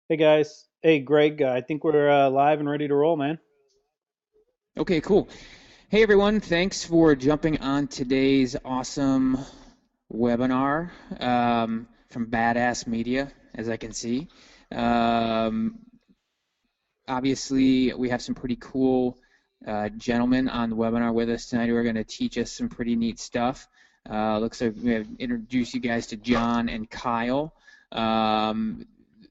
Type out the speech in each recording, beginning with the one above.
Hey guys. Hey Greg. I think we're live and ready to roll, man. Okay, cool. Hey everyone, thanks for jumping on today's awesome webinar from Badass Media, as I can see. Um, Obviously, we have some pretty cool gentlemen on the webinar with us tonight who are going to teach us some pretty neat stuff. Looks like we have introduced you guys to John and Kyle. Um,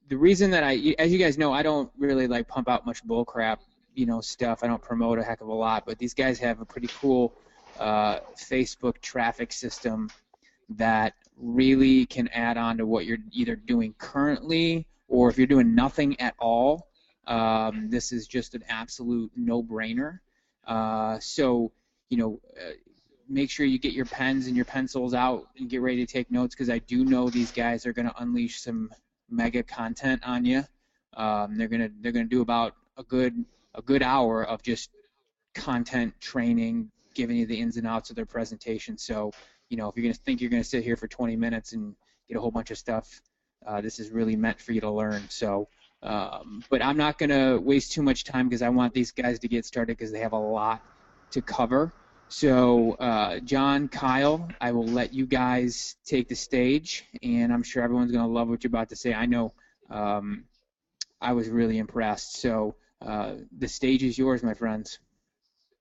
the reason that as you guys know, I don't really like pump out much bull crap, stuff. I don't promote a heck of a lot, but these guys have a pretty cool Facebook traffic system that really can add on to what you're either doing currently or if you're doing nothing at all. This is just an absolute no-brainer. So, you know, uh, make sure you get your pens and your pencils out and get ready to take notes because I do know these guys are going to unleash some mega content on you. They're gonna do about a good hour of just content training, giving you the ins and outs of their presentation. So, if you're going to think you're going to sit here for 20 minutes and get a whole bunch of stuff, this is really meant for you to learn. So, but I'm not going to waste too much time because I want these guys to get started because they have a lot to cover. So, John, Kyle, I will let you guys take the stage, and I'm sure everyone's going to love what you're about to say. I know I was really impressed. So, the stage is yours, my friends.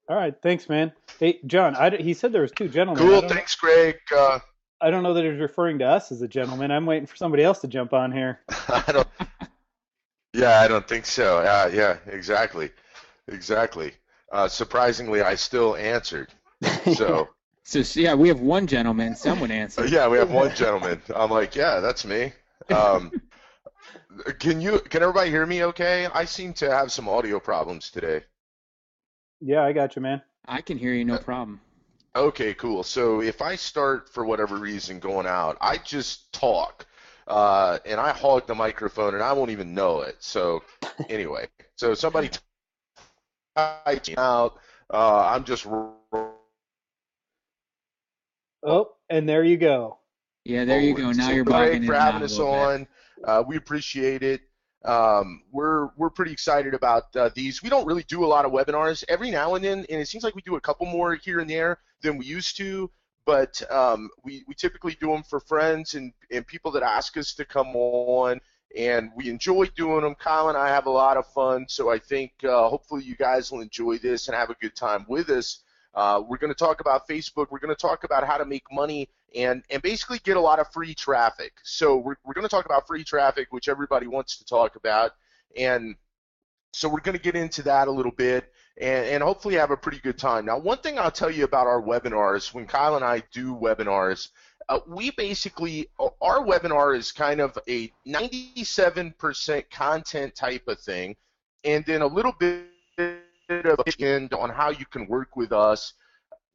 All right. Thanks, man. Hey John. He said there was two gentlemen. Cool. Thanks, Greg. I don't know that he's referring to us as a gentleman. I'm waiting for somebody else to jump on here. I don't. Yeah, I don't think so. Yeah, exactly, exactly. Surprisingly, I still answered. So So yeah, we have one gentleman. Someone answered. yeah, we have one gentleman. I'm like, yeah, that's me. Um, can everybody hear me? Okay. I seem to have some audio problems today. Yeah, I got you, man. I can hear you, no Uh, problem. Okay, cool. So if I start for whatever reason going out, I just talk, and I hog the microphone, and I won't even know it. So anyway, so somebody types me out. I'm just Oh, and there you go. Yeah, there you go. rolling. Now So you're Greg bogging for in and out having a us little bit. on. We appreciate it. We're pretty excited about these. We don't really do a lot of webinars every now and then, and it seems like we do a couple more here and there than we used to. But we typically do them for friends and people that ask us to come on, and we enjoy doing them. Kyle and I have a lot of fun, so I think hopefully you guys will enjoy this and have a good time with us. We're going to talk about Facebook. We're going to talk about how to make money and basically get a lot of free traffic. So we're going to talk about free traffic, which everybody wants to talk about. And so we're going to get into that a little bit and hopefully have a pretty good time. Now, one thing I'll tell you about our webinars, when Kyle and I do webinars, we basically, our webinar is kind of a 97% content type of thing, and then a little bit of end on how you can work with us.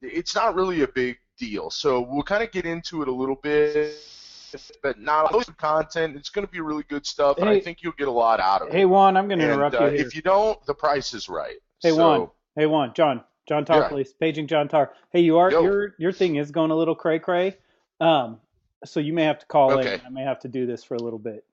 It's not really a big deal. So we'll kind of get into it a little bit, but not most of the content. It's going to be really good stuff, and I Hey, think you'll get a lot out of hey it. Juan, I'm going to And interrupt you here. if you don't, the price is right. Hey Juan. So Hey Juan. John Tar, yeah, please. Paging John Tar. Hey, you are yo, your thing is going a little cray cray. Um, so you may have to call in. okay, I may have to do this for a little bit.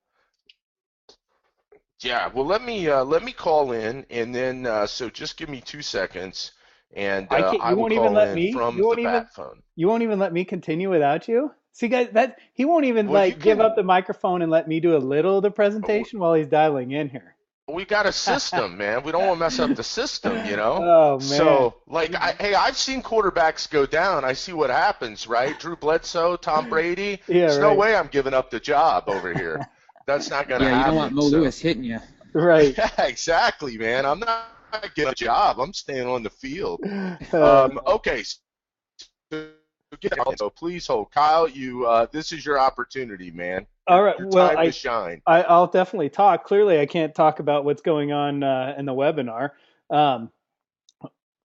yeah. Well, let me call in, and then so just give me 2 seconds, and I can't. I You will won't even call let in me. from the bat phone. You won't even let me continue without you. See, guys, that he won't even Well, you like give can. up the microphone and let me do a little of the presentation while he's dialing in here. We got a system, man. We don't want to mess up the system, you know? Oh man. So, like, hey, I've seen quarterbacks go down. I see what happens, right? Drew Bledsoe, Tom Brady. Yeah, There's no right. way I'm giving up the job over here. That's not going to Yeah, you don't want happen. Mo So, Lewis hitting you. Right. yeah, exactly, man. I'm not getting a job. I'm staying on the field. Uh, Okay, so please hold. Kyle, this is your opportunity, man. all right. Your Well, time to shine. I'll definitely talk. Clearly, I can't talk about what's going on in the webinar. Um,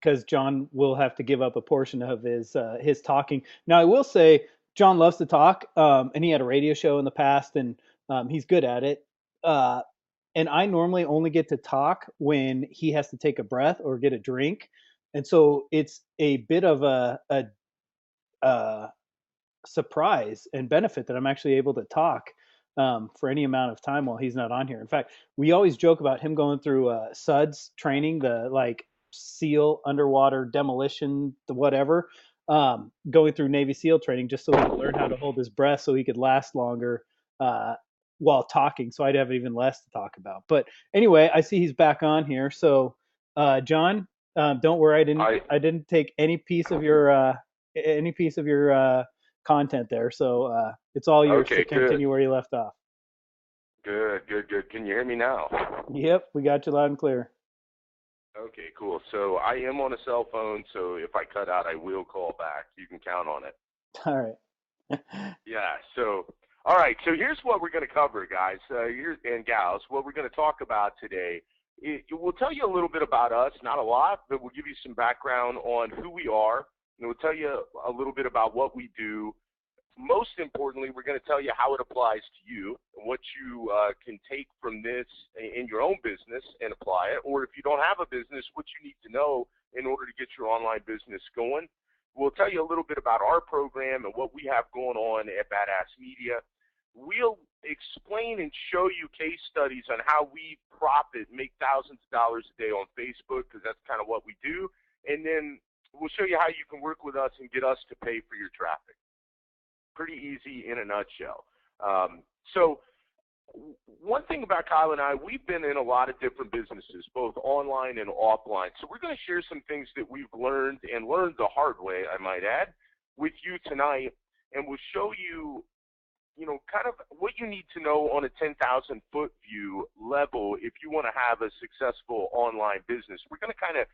because John will have to give up a portion of his talking. Now, I will say John loves to talk, and he had a radio show in the past, and he's good at it. Uh, and I normally only get to talk when he has to take a breath or get a drink, and so it's a bit of a surprise and benefit that I'm actually able to talk. for any amount of time while he's not on here. In fact, we always joke about him going through SUDS training, the like SEAL underwater demolition, the whatever, going through Navy SEAL training just so he could learn how to hold his breath so he could last longer while talking. So I'd have even less to talk about. But anyway, I see he's back on here. So John, don't worry, I didn't take any piece of your content there. So it's all yours to continue where you left off. Good. Can you hear me now? Yep, we got you loud and clear. Okay, cool. So I am on a cell phone, so if I cut out, I will call back. You can count on it. All right. Yeah, so, all right, so here's what we're going to cover, guys and gals. What we're going to talk about today, we'll tell you a little bit about us, not a lot, but we'll give you some background on who we are, and we'll tell you a little bit about what we do. Most importantly, we're going to tell you how it applies to you and what you can take from this in your own business and apply it, or if you don't have a business, what you need to know in order to get your online business going. We'll tell you a little bit about our program and what we have going on at Badass Media. We'll explain and show you case studies on how we profit, make thousands of dollars a day on Facebook, because that's kind of what we do. And then we'll show you how you can work with us and get us to pay for your traffic. Pretty easy in a nutshell. So one thing about Kyle and I, we've been in a lot of different businesses, both online and offline. So we're going to share some things that we've learned and learned the hard way, I might add, with you tonight. And we'll show you, kind of what you need to know on a 10,000-foot view level if you want to have a successful online business. We're going to kind of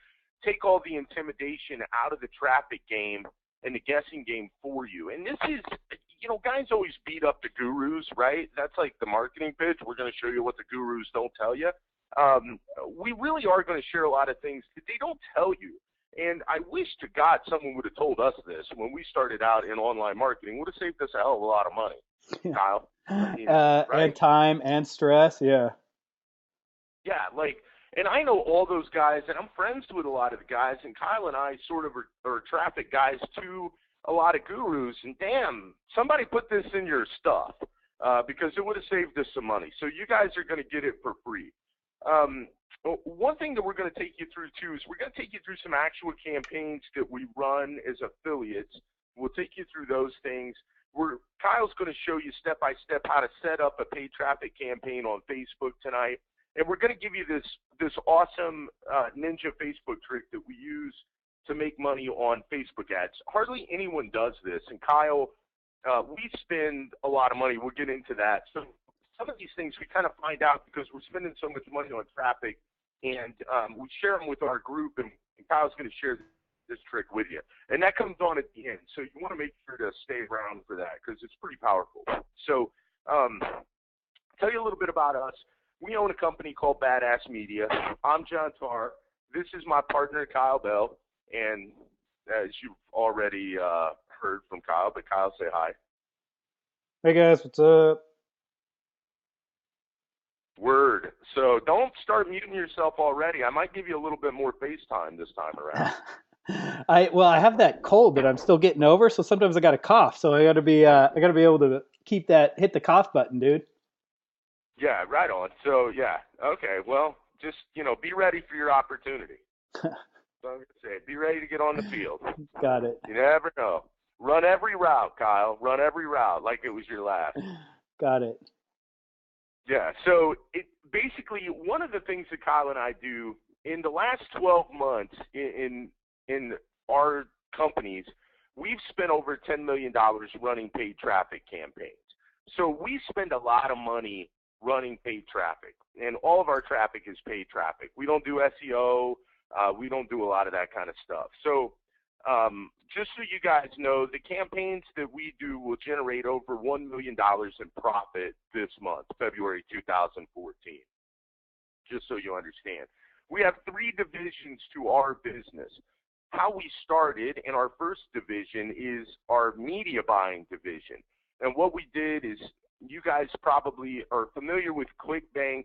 take all the intimidation out of the traffic game and the guessing game for you. And this is, guys always beat up the gurus, right? That's like the marketing pitch. We're going to show you what the gurus don't tell you. We really are going to share a lot of things that they don't tell you. And I wish to God someone would have told us this when we started out in online marketing. Would have saved us a hell of a lot of money, Kyle. Right? And time and stress, yeah. Yeah, and I know all those guys, and I'm friends with a lot of the guys, and Kyle and I sort of are traffic guys to a lot of gurus, and damn, somebody put this in your stuff because it would have saved us some money. So you guys are going to get it for free. One thing that we're going to take you through, too, is we're going to take you through some actual campaigns that we run as affiliates. We'll take you through those things. Kyle's going to show you step-by-step how to set up a paid traffic campaign on Facebook tonight. And we're going to give you this awesome ninja Facebook trick that we use to make money on Facebook ads. Hardly anyone does this. And Kyle, we spend a lot of money. We'll get into that. So some of these things we kind of find out because we're spending so much money on traffic, and we share them with our group, and Kyle's going to share this trick with you. And that comes on at the end. So you want to make sure to stay around for that because it's pretty powerful. So tell you a little bit about us. We own a company called Badass Media. I'm John Tarr. This is my partner, Kyle Bell. And as you've already heard from Kyle, but Kyle, say hi. Hey, guys. What's up? Word. So don't start muting yourself already. I might give you a little bit more FaceTime this time around. I have that cold that I'm still getting over, so sometimes I got to cough. So I got to be able to hit the cough button, dude. Yeah, right on. So, yeah, okay, well, just, be ready for your opportunity. So I'm going to say, be ready to get on the field. Got it. You never know. Run every route, Kyle. Run every route like it was your last. Got it. Yeah, so basically one of the things that Kyle and I do in the last 12 months in our companies, we've spent over $10 million running paid traffic campaigns. So we spend a lot of money running paid traffic, and all of our traffic is paid traffic. We don't do SEO. We don't do a lot of that kind of stuff. So just so you guys know, the campaigns that we do will generate over $1 million in profit this month, February 2014, just so you understand. We have 3 divisions to our business. How we started in our first division is our media buying division. And what we did is, you guys probably are familiar with ClickBank.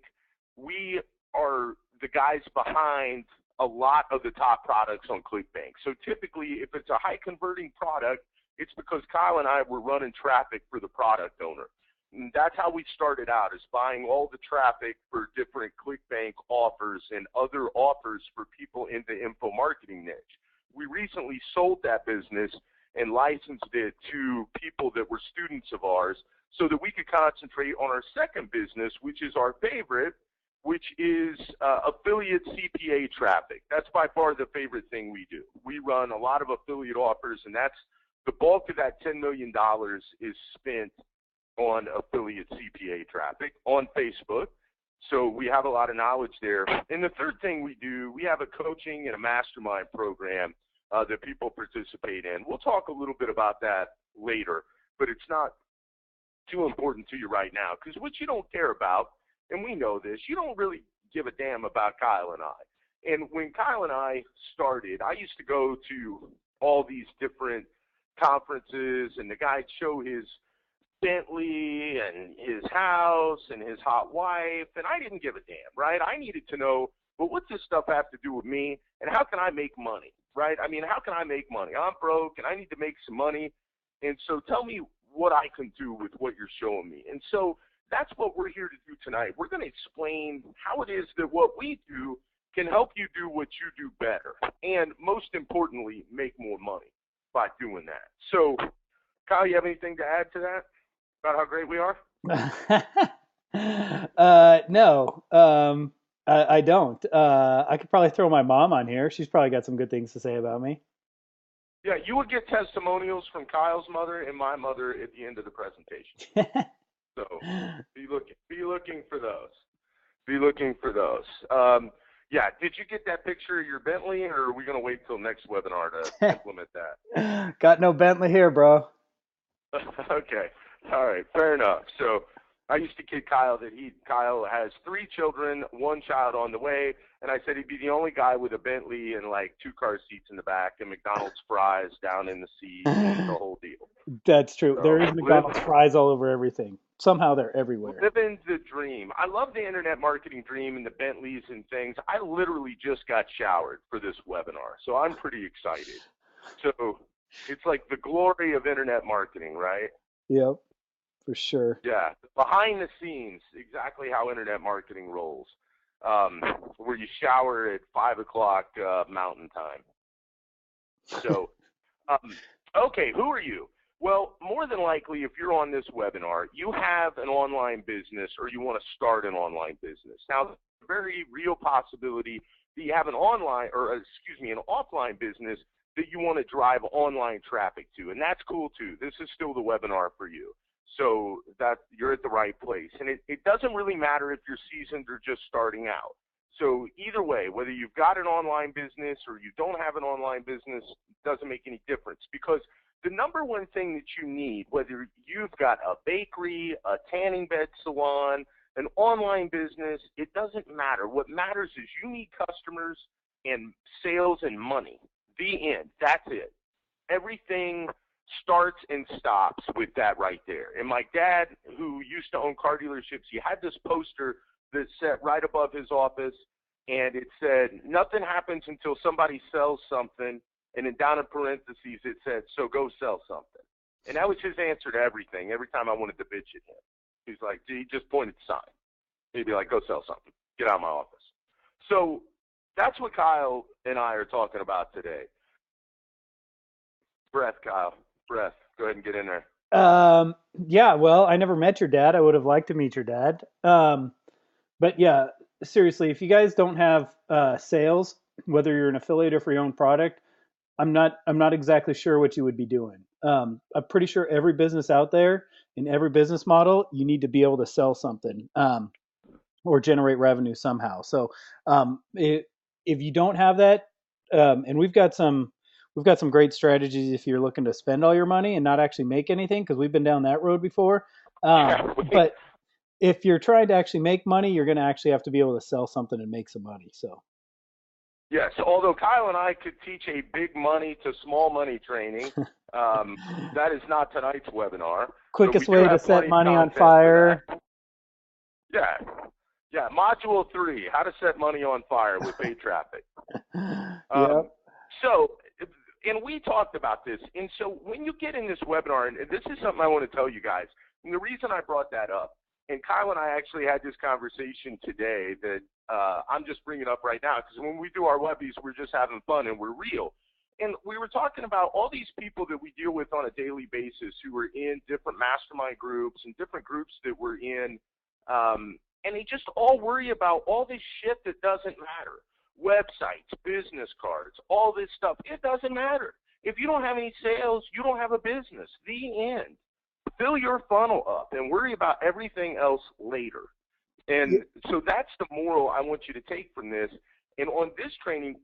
We are the guys behind a lot of the top products on ClickBank. So typically, if it's a high converting product, it's because Kyle and I were running traffic for the product owner. And that's how we started out, is buying all the traffic for different ClickBank offers and other offers for people in the info marketing niche. We recently sold that business and licensed it to people that were students of ours so that we could concentrate on our second business, which is our favorite, which is affiliate CPA traffic. That's by far the favorite thing we do. We run a lot of affiliate offers, and that's the bulk of that $10 million is spent on affiliate CPA traffic on Facebook. So we have a lot of knowledge there. And the third thing we do, we have a coaching and a mastermind program that people participate in. We'll talk a little bit about that later, but it's not too important to you right now, because what you don't care about, and we know this, you don't really give a damn about Kyle and I. And when Kyle and I started, I used to go to all these different conferences, and the guy'd show his Bentley and his house and his hot wife, and I didn't give a damn, right? I needed to know, well, what's this stuff have to do with me, and how can I make money, right? I mean, how can I make money? I'm broke, and I need to make some money, and so tell me what I can do with what you're showing me. And so that's what we're here to do tonight. We're going to explain how it is that what we do can help you do what you do better, and most importantly, make more money by doing that. So, Kyle, you have anything to add to that about how great we are? No, I don't. I could probably throw my mom on here. She's probably got some good things to say about me. Yeah, you would get testimonials from Kyle's mother and my mother at the end of the presentation. So be looking for those. Be looking for those. Yeah, did you get that picture of your Bentley, or are we going to wait till next webinar to implement that? Got no Bentley here, bro. Okay. All right. Fair enough. So I used to kid Kyle that Kyle has 3 children, 1 child on the way, and I said he'd be the only guy with a Bentley and like 2 car seats in the back and McDonald's fries down in the seat, the whole deal. That's true. So, there is McDonald's fries all over everything. Somehow they're everywhere. Living the dream. I love the internet marketing dream and the Bentleys and things. I literally just got showered for this webinar, so I'm pretty excited. So it's like the glory of internet marketing, right? Yep, for sure. Yeah, behind the scenes, exactly how internet marketing rolls, where you shower at 5 o'clock Mountain Time. So, okay, who are you? Well, more than likely, if you're on this webinar, you have an online business or you want to start an online business. Now, there's a very real possibility that you have an offline business that you want to drive online traffic to, and that's cool too. This is still the webinar for you. So that you're at the right place. And it doesn't really matter if you're seasoned or just starting out. So either way, whether you've got an online business or you don't have an online business, doesn't make any difference, because the number one thing that you need, whether you've got a bakery, a tanning bed salon, an online business, it doesn't matter. What matters is you need customers and sales and money. The end. That's it. Everything starts and stops with that right there. And my dad, who used to own car dealerships, he had this poster that sat right above his office, and it said, nothing happens until somebody sells something, and then down in parentheses it said, so go sell something. And that was his answer to everything, every time I wanted to bitch at him. He's like, he just pointed the sign. He'd be like, go sell something. Get out of my office. So that's what Kyle and I are talking about today. Breath, Kyle. Breath. Go ahead and get in there. Yeah, well, I never met your dad. I would have liked to meet your dad. But yeah, seriously, if you guys don't have sales, whether you're an affiliate or for your own product, I'm not exactly sure what you would be doing. I'm pretty sure every business out there, in every business model, you need to be able to sell something or generate revenue somehow. So if you don't have that, and we've got some great strategies if you're looking to spend all your money and not actually make anything, because we've been down that road before. But if you're trying to actually make money, you're going to actually have to be able to sell something and make some money. So. Yes, although Kyle and I could teach a big money to small money training. That is not tonight's webinar. Quickest way to set money on fire. Yeah. Yeah, module 3, how to set money on fire with paid traffic. Yep. So, and we talked about this. And so when you get in this webinar, and this is something I want to tell you guys, And the reason I brought that up, and Kyle and I actually had this conversation today that I'm just bringing up right now, because when we do our webbies, we're just having fun and we're real. And we were talking about all these people that we deal with on a daily basis who are in different mastermind groups and different groups that we're in, and they just all worry about all this shit that doesn't matter. Websites, business cards, all this stuff. It doesn't matter. If you don't have any sales, you don't have a business. The end. Fill your funnel up and worry about everything else later. And so that's the moral I want you to take from this. And on this training,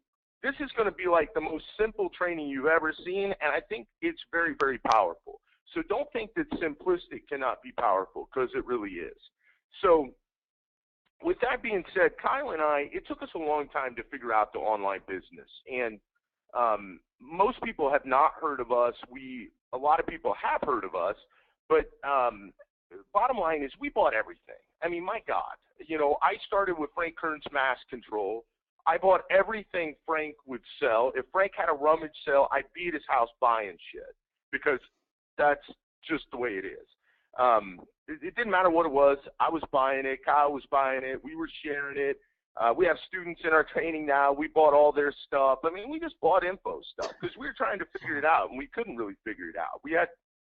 this is going to be like the most simple training you've ever seen, and I think it's very, very powerful. So don't think that simplistic cannot be powerful, because it really is. So with that being said, Kyle and I, it took us a long time to figure out the online business. And most people have not heard of us. A lot of people have heard of us, but bottom line is we bought everything. I mean, my God, I started with Frank Kern's Mass Control. I bought everything Frank would sell. If Frank had a rummage sale, I'd be at his house buying shit, because that's just the way it is. It didn't matter what it was. I was buying it. Kyle was buying it. We were sharing it. We have students in our training now. We bought all their stuff. I mean, we just bought info stuff because we were trying to figure it out, and we couldn't really figure it out. We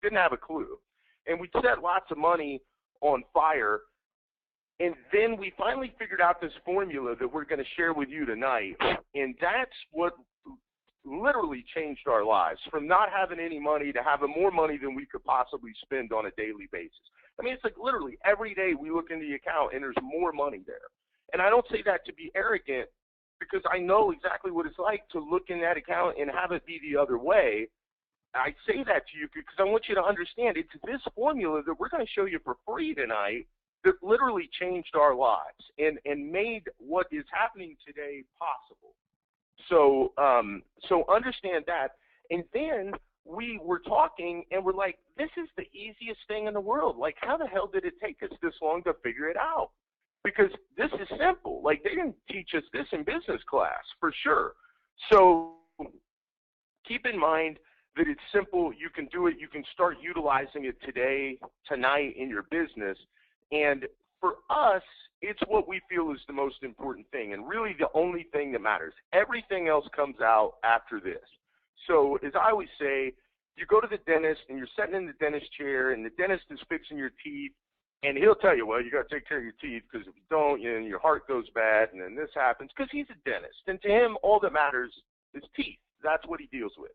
didn't have a clue. And we set lots of money on fire. And then we finally figured out this formula that we're going to share with you tonight. And that's what literally changed our lives, from not having any money to having more money than we could possibly spend on a daily basis. I mean, it's like literally every day we look in the account and there's more money there. And I don't say that to be arrogant, because I know exactly what it's like to look in that account and have it be the other way. I say that to you because I want you to understand it's this formula that we're going to show you for free tonight that literally changed our lives and made what is happening today possible. So so understand that. And then we were talking and we're like, this is the easiest thing in the world. Like, how the hell did it take us this long to figure it out? Because this is simple. Like, they didn't teach us this in business class, for sure. So keep in mind that it's simple. You can do it. You can start utilizing it today, tonight in your business. And for us, it's what we feel is the most important thing, and really the only thing that matters. Everything else comes out after this. So as I always say, you go to the dentist and you're sitting in the dentist chair and the dentist is fixing your teeth, and he'll tell you, well, you got to take care of your teeth, because if you don't, your heart goes bad, and then this happens, because he's a dentist. And to him, all that matters is teeth. That's what he deals with.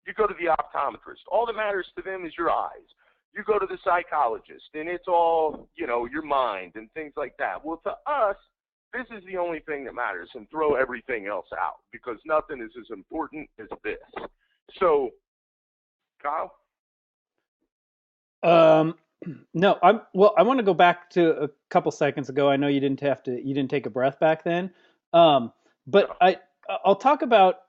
You go to the optometrist. All that matters to them is your eyes. You go to the psychologist, and it's all, your mind and things like that. Well, to us, this is the only thing that matters, and throw everything else out, because nothing is as important as this. So, Kyle? No, I want to go back to a couple seconds ago. I know you didn't take a breath back then. But I'll talk about,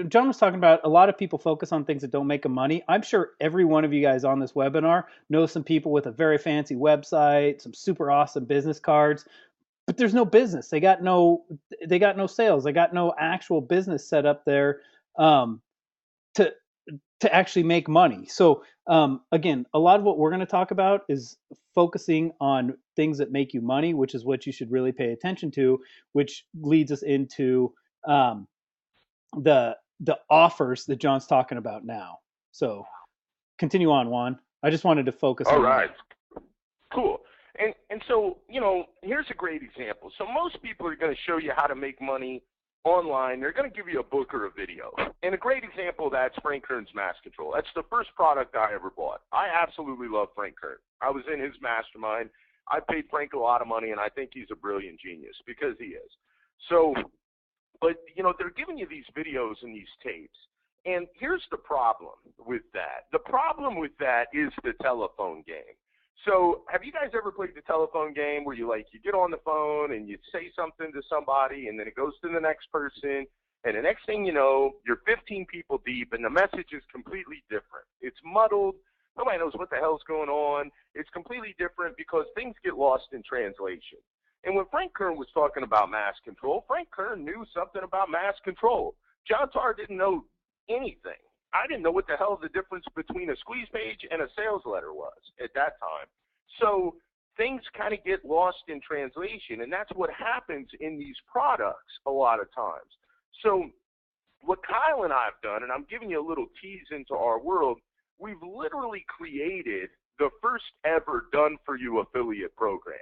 John was talking about a lot of people focus on things that don't make them money. I'm sure every one of you guys on this webinar knows some people with a very fancy website, some super awesome business cards, but there's no business. They got no sales. They got no actual business set up there to actually make money. So again, a lot of what we're going to talk about is focusing on things that make you money, which is what you should really pay attention to, which leads us into the offers that John's talking about now. So continue on, Juan. I just wanted to focus on all right. Cool. And so, here's a great example. So most people are going to show you how to make money online. They're going to give you a book or a video. And a great example of that's Frank Kern's Mass Control. That's the first product I ever bought. I absolutely love Frank Kern. I was in his mastermind. I paid Frank a lot of money, and I think he's a brilliant genius, because he is. So, but, they're giving you these videos and these tapes. And here's the problem with that. The problem with that is the telephone game. So have you guys ever played the telephone game where you get on the phone and you say something to somebody and then it goes to the next person, and the next thing you know, you're 15 people deep and the message is completely different. It's muddled. Nobody knows what the hell's going on. It's completely different because things get lost in translation. And when Frank Kern was talking about mass control, Frank Kern knew something about mass control. John Tarr didn't know anything. I didn't know what the hell the difference between a squeeze page and a sales letter was at that time. So things kind of get lost in translation, and that's what happens in these products a lot of times. So what Kyle and I have done, and I'm giving you a little tease into our world, we've literally created the first ever done-for-you affiliate program.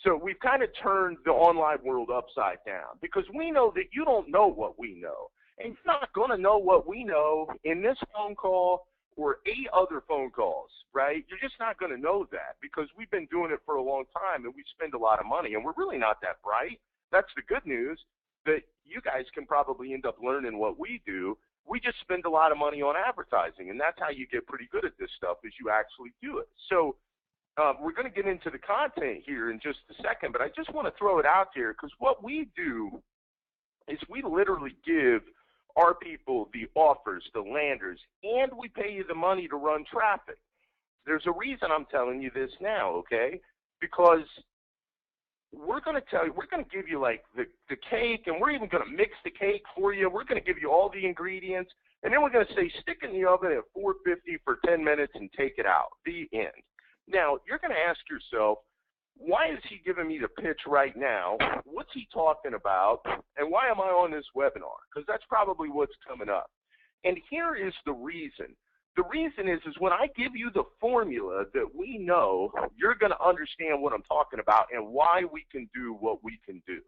So we've kind of turned the online world upside down because we know that you don't know what we know. And you're not going to know what we know in this phone call or 8 other phone calls, right? You're just not going to know that because we've been doing it for a long time and we spend a lot of money. And we're really not that bright. That's the good news, that you guys can probably end up learning what we do. We just spend a lot of money on advertising, and that's how you get pretty good at this stuff, is you actually do it. So we're going to get into the content here in just a second, but I just want to throw it out there because what we do is we literally give our people the offers, the landers, and we pay you the money to run traffic. There's a reason I'm telling you this now, okay? Because we're going to tell you, we're going to give you like the cake, and we're even going to mix the cake for you. We're going to give you all the ingredients, and then we're going to say stick it in the oven at 450 for 10 minutes and take it out. The end. Now, you're going to ask yourself, why is he giving me the pitch right now? What's he talking about? And why am I on this webinar? Because that's probably what's coming up. And here is the reason. The reason is when I give you the formula that we know, you're going to understand what I'm talking about and why we can do what we can do.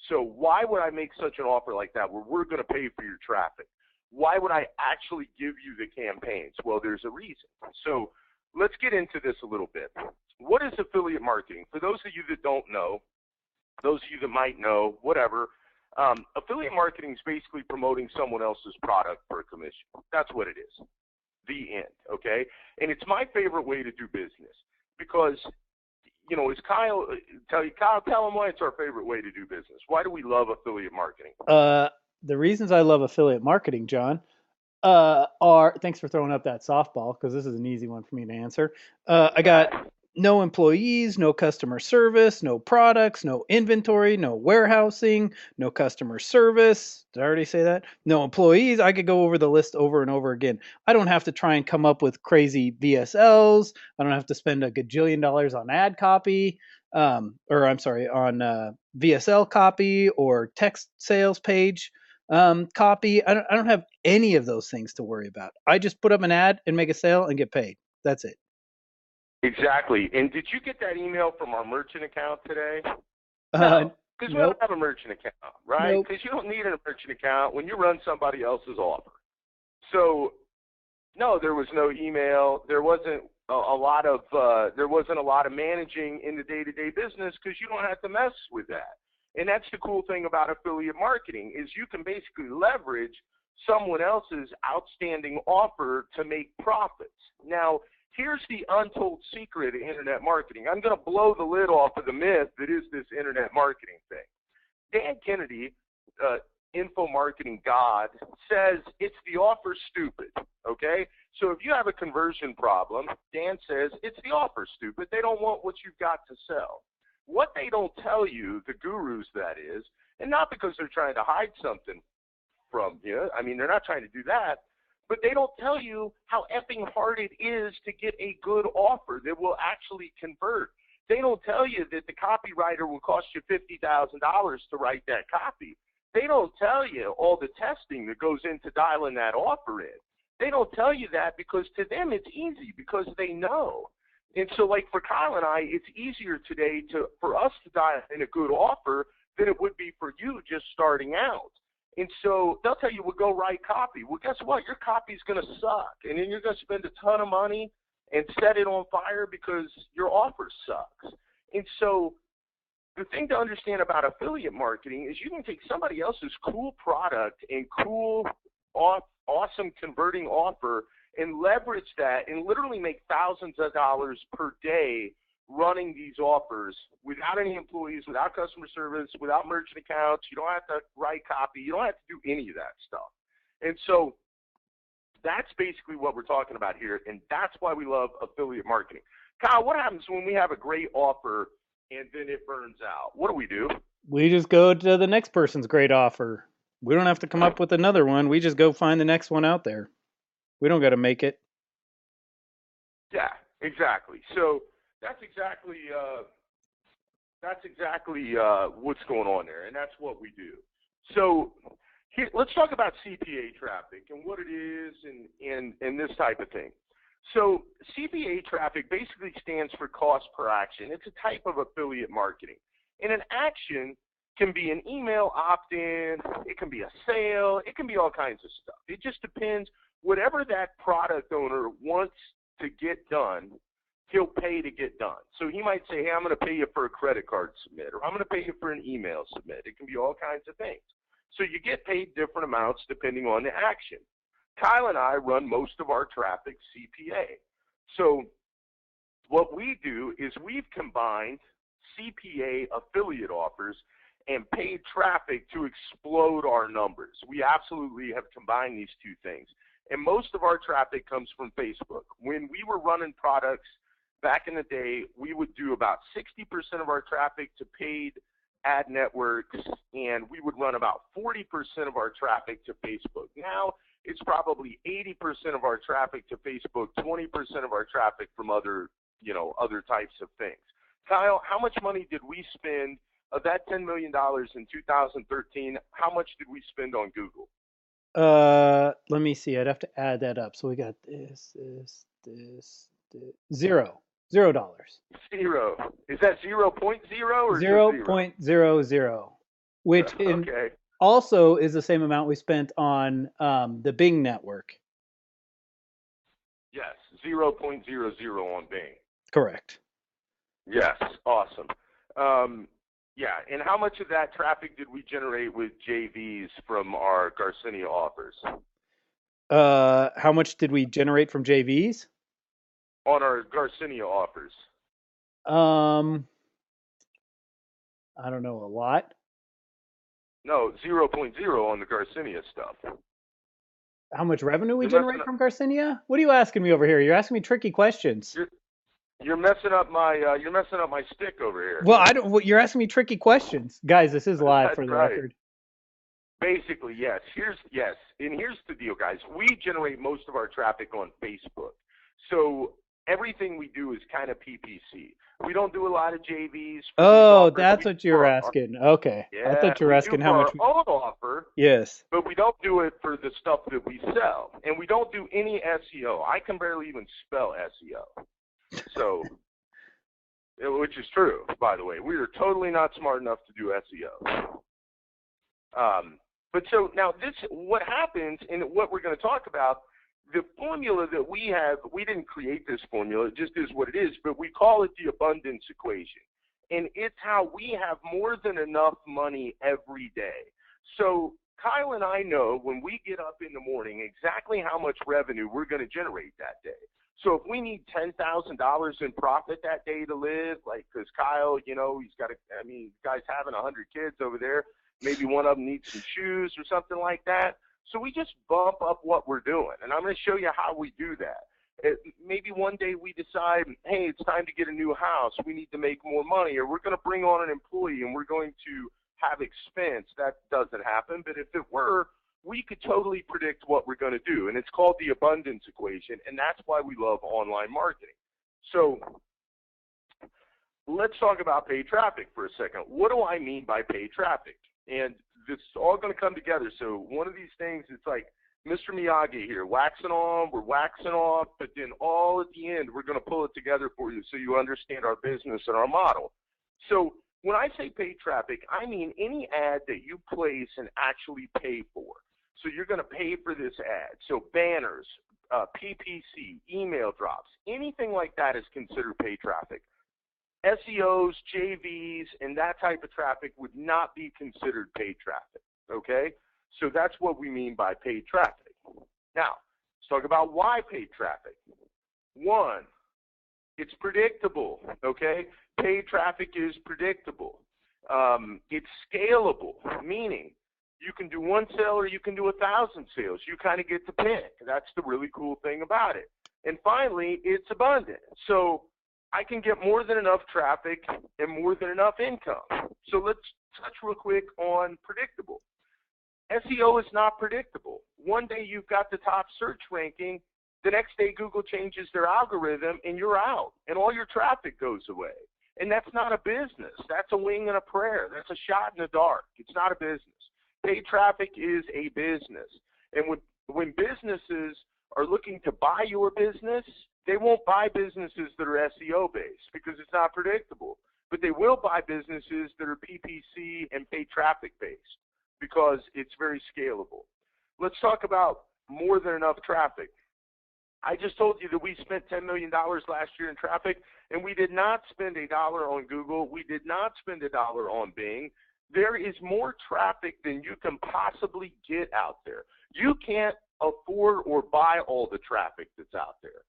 So why would I make such an offer like that where we're going to pay for your traffic? Why would I actually give you the campaigns? Well, there's a reason. So let's get into this a little bit. What is affiliate marketing? For those of you that don't know, those of you that might know, whatever, affiliate marketing is basically promoting someone else's product for a commission. That's what it is. The end, okay? And it's my favorite way to do business because, you know, as Kyle, tell him why it's our favorite way to do business. Why do we love affiliate marketing? The reasons I love affiliate marketing, John, thanks for throwing up that softball because this is an easy one for me to answer. I got no employees, no customer service, no products, no inventory, no warehousing, no customer service. Did I already say that? No employees. I could go over the list over and over again. I don't have to try and come up with crazy VSLs. I don't have to spend a gajillion dollars on ad copy, on VSL copy or text sales page copy. I don't have any of those things to worry about. I just put up an ad and make a sale and get paid. That's it. Exactly. And did you get that email from our merchant account today? No, because we don't have a merchant account, right? Because you don't need a merchant account when you run somebody else's offer. So, no, there was no email. There wasn't a lot of managing in the day-to-day business because you don't have to mess with that. And that's the cool thing about affiliate marketing is you can basically leverage someone else's outstanding offer to make profits. Now, here's the untold secret of internet marketing. I'm going to blow the lid off of the myth that is this internet marketing thing. Dan Kennedy, info marketing god, says it's the offer stupid, okay? So if you have a conversion problem, Dan says it's the offer stupid. They don't want what you've got to sell. What they don't tell you, the gurus that is, and not because they're trying to hide something from you, I mean, they're not trying to do that, but they don't tell you how effing hard it is to get a good offer that will actually convert. They don't tell you that the copywriter will cost you $50,000 to write that copy. They don't tell you all the testing that goes into dialing that offer in. They don't tell you that because to them it's easy because they know. And so like for Kyle and I, it's easier today for us to dial in a good offer than it would be for you just starting out. And so they'll tell you, well, go write copy. Well, guess what? Your copy's going to suck. And then you're going to spend a ton of money and set it on fire because your offer sucks. And so the thing to understand about affiliate marketing is you can take somebody else's cool product and cool, awesome converting offer and leverage that and literally make thousands of dollars per day running these offers without any employees, without customer service, without merchant accounts. You don't have to write copy. You don't have to do any of that stuff. And so that's basically what we're talking about here, and that's why we love affiliate marketing. Kyle, what happens when we have a great offer and then it burns out? What do? We just go to the next person's great offer. We don't have to come up with another one. We just go find the next one out there. We don't got to make it. Yeah, exactly. So that's exactly what's going on there, and that's what we do. So here, let's talk about CPA traffic and what it is and this type of thing. So CPA traffic basically stands for cost per action. It's a type of affiliate marketing. And an action can be an email opt-in, it can be a sale, it can be all kinds of stuff. It just depends. Whatever that product owner wants to get done, he'll pay to get done. So he might say, hey, I'm going to pay you for a credit card submit, or I'm going to pay you for an email submit. It can be all kinds of things. So you get paid different amounts depending on the action. Kyle and I run most of our traffic CPA. So what we do is we've combined CPA affiliate offers and paid traffic to explode our numbers. We absolutely have combined these two things. And most of our traffic comes from Facebook. When we were running products back in the day, we would do about 60% of our traffic to paid ad networks, and we would run about 40% of our traffic to Facebook. Now, it's probably 80% of our traffic to Facebook, 20% of our traffic from other types of things. Kyle, how much money did we spend of that $10 million in 2013? How much did we spend on Google? Let me see. I'd have to add that up. So we got this. $0. $0. Zero. Is that 0.0 or 0.00, which okay. also is the same amount we spent on the Bing network. Yes, 0.00 on Bing. Correct. Yes, awesome. Yeah, and how much of that traffic did we generate with JVs from our Garcinia offers? How much did we generate from JVs? On our Garcinia offers. I don't know, a lot. No, 0.0 on the Garcinia stuff. How much revenue we generate from Garcinia? What are you asking me over here? You're asking me tricky questions. You're messing up my stick over here. Well, I don't. You're asking me tricky questions, guys. This is live for the record. Basically, yes. Here's the deal, guys. We generate most of our traffic on Facebook, so everything we do is kind of PPC. We don't do a lot of JVs. Oh, that's what you're asking. Okay. Yeah, I thought you were asking how much. Our own offer. Yes. But we don't do it for the stuff that we sell, and we don't do any SEO. I can barely even spell SEO. So, which is true, by the way. We are totally not smart enough to do SEO. But so now what happens, and what we're going to talk about, the formula that we have, we didn't create this formula, it just is what it is, but we call it the abundance equation. And it's how we have more than enough money every day. So Kyle and I know when we get up in the morning exactly how much revenue we're going to generate that day. So if we need $10,000 in profit that day to live, like, because Kyle, guy's having 100 kids over there. Maybe one of them needs some shoes or something like that. So we just bump up what we're doing. And I'm going to show you how we do that. Maybe one day we decide, hey, it's time to get a new house. We need to make more money, or we're going to bring on an employee and we're going to have expense. That doesn't happen. But if it were, we could totally predict what we're going to do. And it's called the abundance equation. And that's why we love online marketing. So let's talk about paid traffic for a second. What do I mean by paid traffic? And it's all going to come together. So one of these things, it's like Mr. Miyagi here, waxing on, we're waxing off, but then all at the end, we're going to pull it together for you so you understand our business and our model. So when I say paid traffic, I mean any ad that you place and actually pay for. So you're going to pay for this ad. So banners, PPC, email drops, anything like that is considered paid traffic. SEOs, JVs, and that type of traffic would not be considered paid traffic, okay? So that's what we mean by paid traffic. Now, let's talk about why paid traffic. One, it's predictable, okay? Paid traffic is predictable. It's scalable, meaning you can do one sale or you can do 1,000 sales. You kind of get to pick. That's the really cool thing about it. And finally, it's abundant. So I can get more than enough traffic and more than enough income. So let's touch real quick on predictable. SEO is not predictable. One day you've got the top search ranking, the next day Google changes their algorithm and you're out and all your traffic goes away. And that's not a business. That's a wing and a prayer. That's a shot in the dark. It's not a business. Paid traffic is a business. And when businesses are looking to buy your business, they won't buy businesses that are SEO based because it's not predictable. But they will buy businesses that are PPC and paid traffic based because it's very scalable. Let's talk about more than enough traffic. I just told you that we spent $10 million last year in traffic, and we did not spend $1 on Google. We did not spend $1 on Bing. There is more traffic than you can possibly get out there. You can't afford or buy all the traffic that's out there.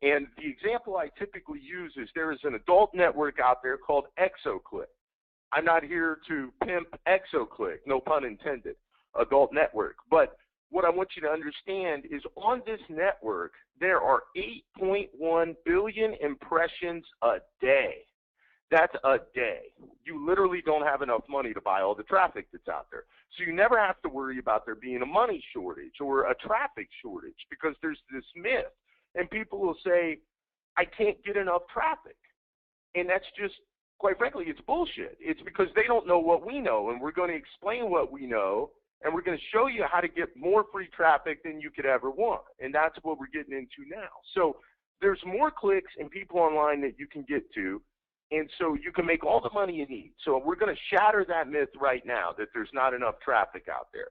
And the example I typically use is there is an adult network out there called ExoClick. I'm not here to pimp ExoClick, no pun intended, adult network. But what I want you to understand is on this network, there are 8.1 billion impressions a day. That's a day. You literally don't have enough money to buy all the traffic that's out there. So you never have to worry about there being a money shortage or a traffic shortage because there's this myth. And people will say, I can't get enough traffic. And that's just, quite frankly, it's bullshit. It's because they don't know what we know, and we're going to explain what we know, and we're going to show you how to get more free traffic than you could ever want. And that's what we're getting into now. So there's more clicks and people online that you can get to, and so you can make all the money you need. So we're going to shatter that myth right now that there's not enough traffic out there.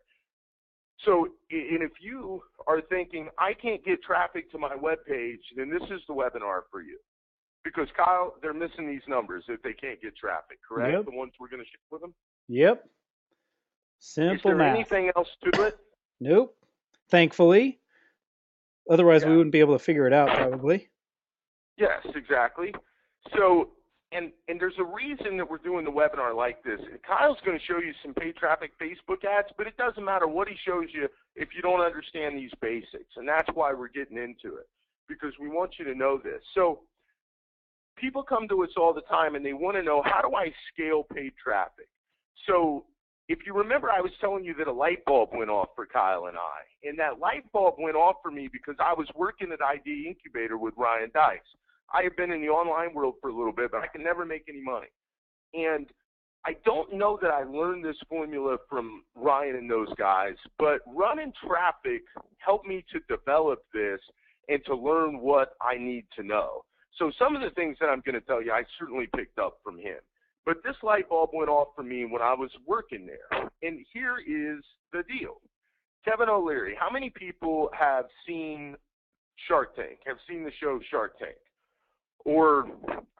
So, and if you are thinking, I can't get traffic to my webpage, then this is the webinar for you. Because, Kyle, they're missing these numbers if they can't get traffic, correct? Yep. The ones we're going to share with them? Yep. Simple Is there math. anything else to it? Nope. Thankfully. Otherwise, Yeah. we wouldn't be able to figure it out, probably. Yes, exactly. So, and there's a reason that we're doing the webinar like this. Kyle's going to show you some paid traffic Facebook ads, but it doesn't matter what he shows you if you don't understand these basics. And that's why we're getting into it, because we want you to know this. So people come to us all the time and they want to know, how do I scale paid traffic? So if you remember, I was telling you that a light bulb went off for Kyle and I. And that light bulb went off for me because I was working at ID Incubator with Ryan Dykes. I have been in the online world for a little bit, but I can never make any money. And I don't know that I learned this formula from Ryan and those guys, but running traffic helped me to develop this and to learn what I need to know. So some of the things that I'm going to tell you, I certainly picked up from him. But this light bulb went off for me when I was working there. And here is the deal. Kevin O'Leary, how many people have seen Shark Tank, have seen the show Shark Tank? Or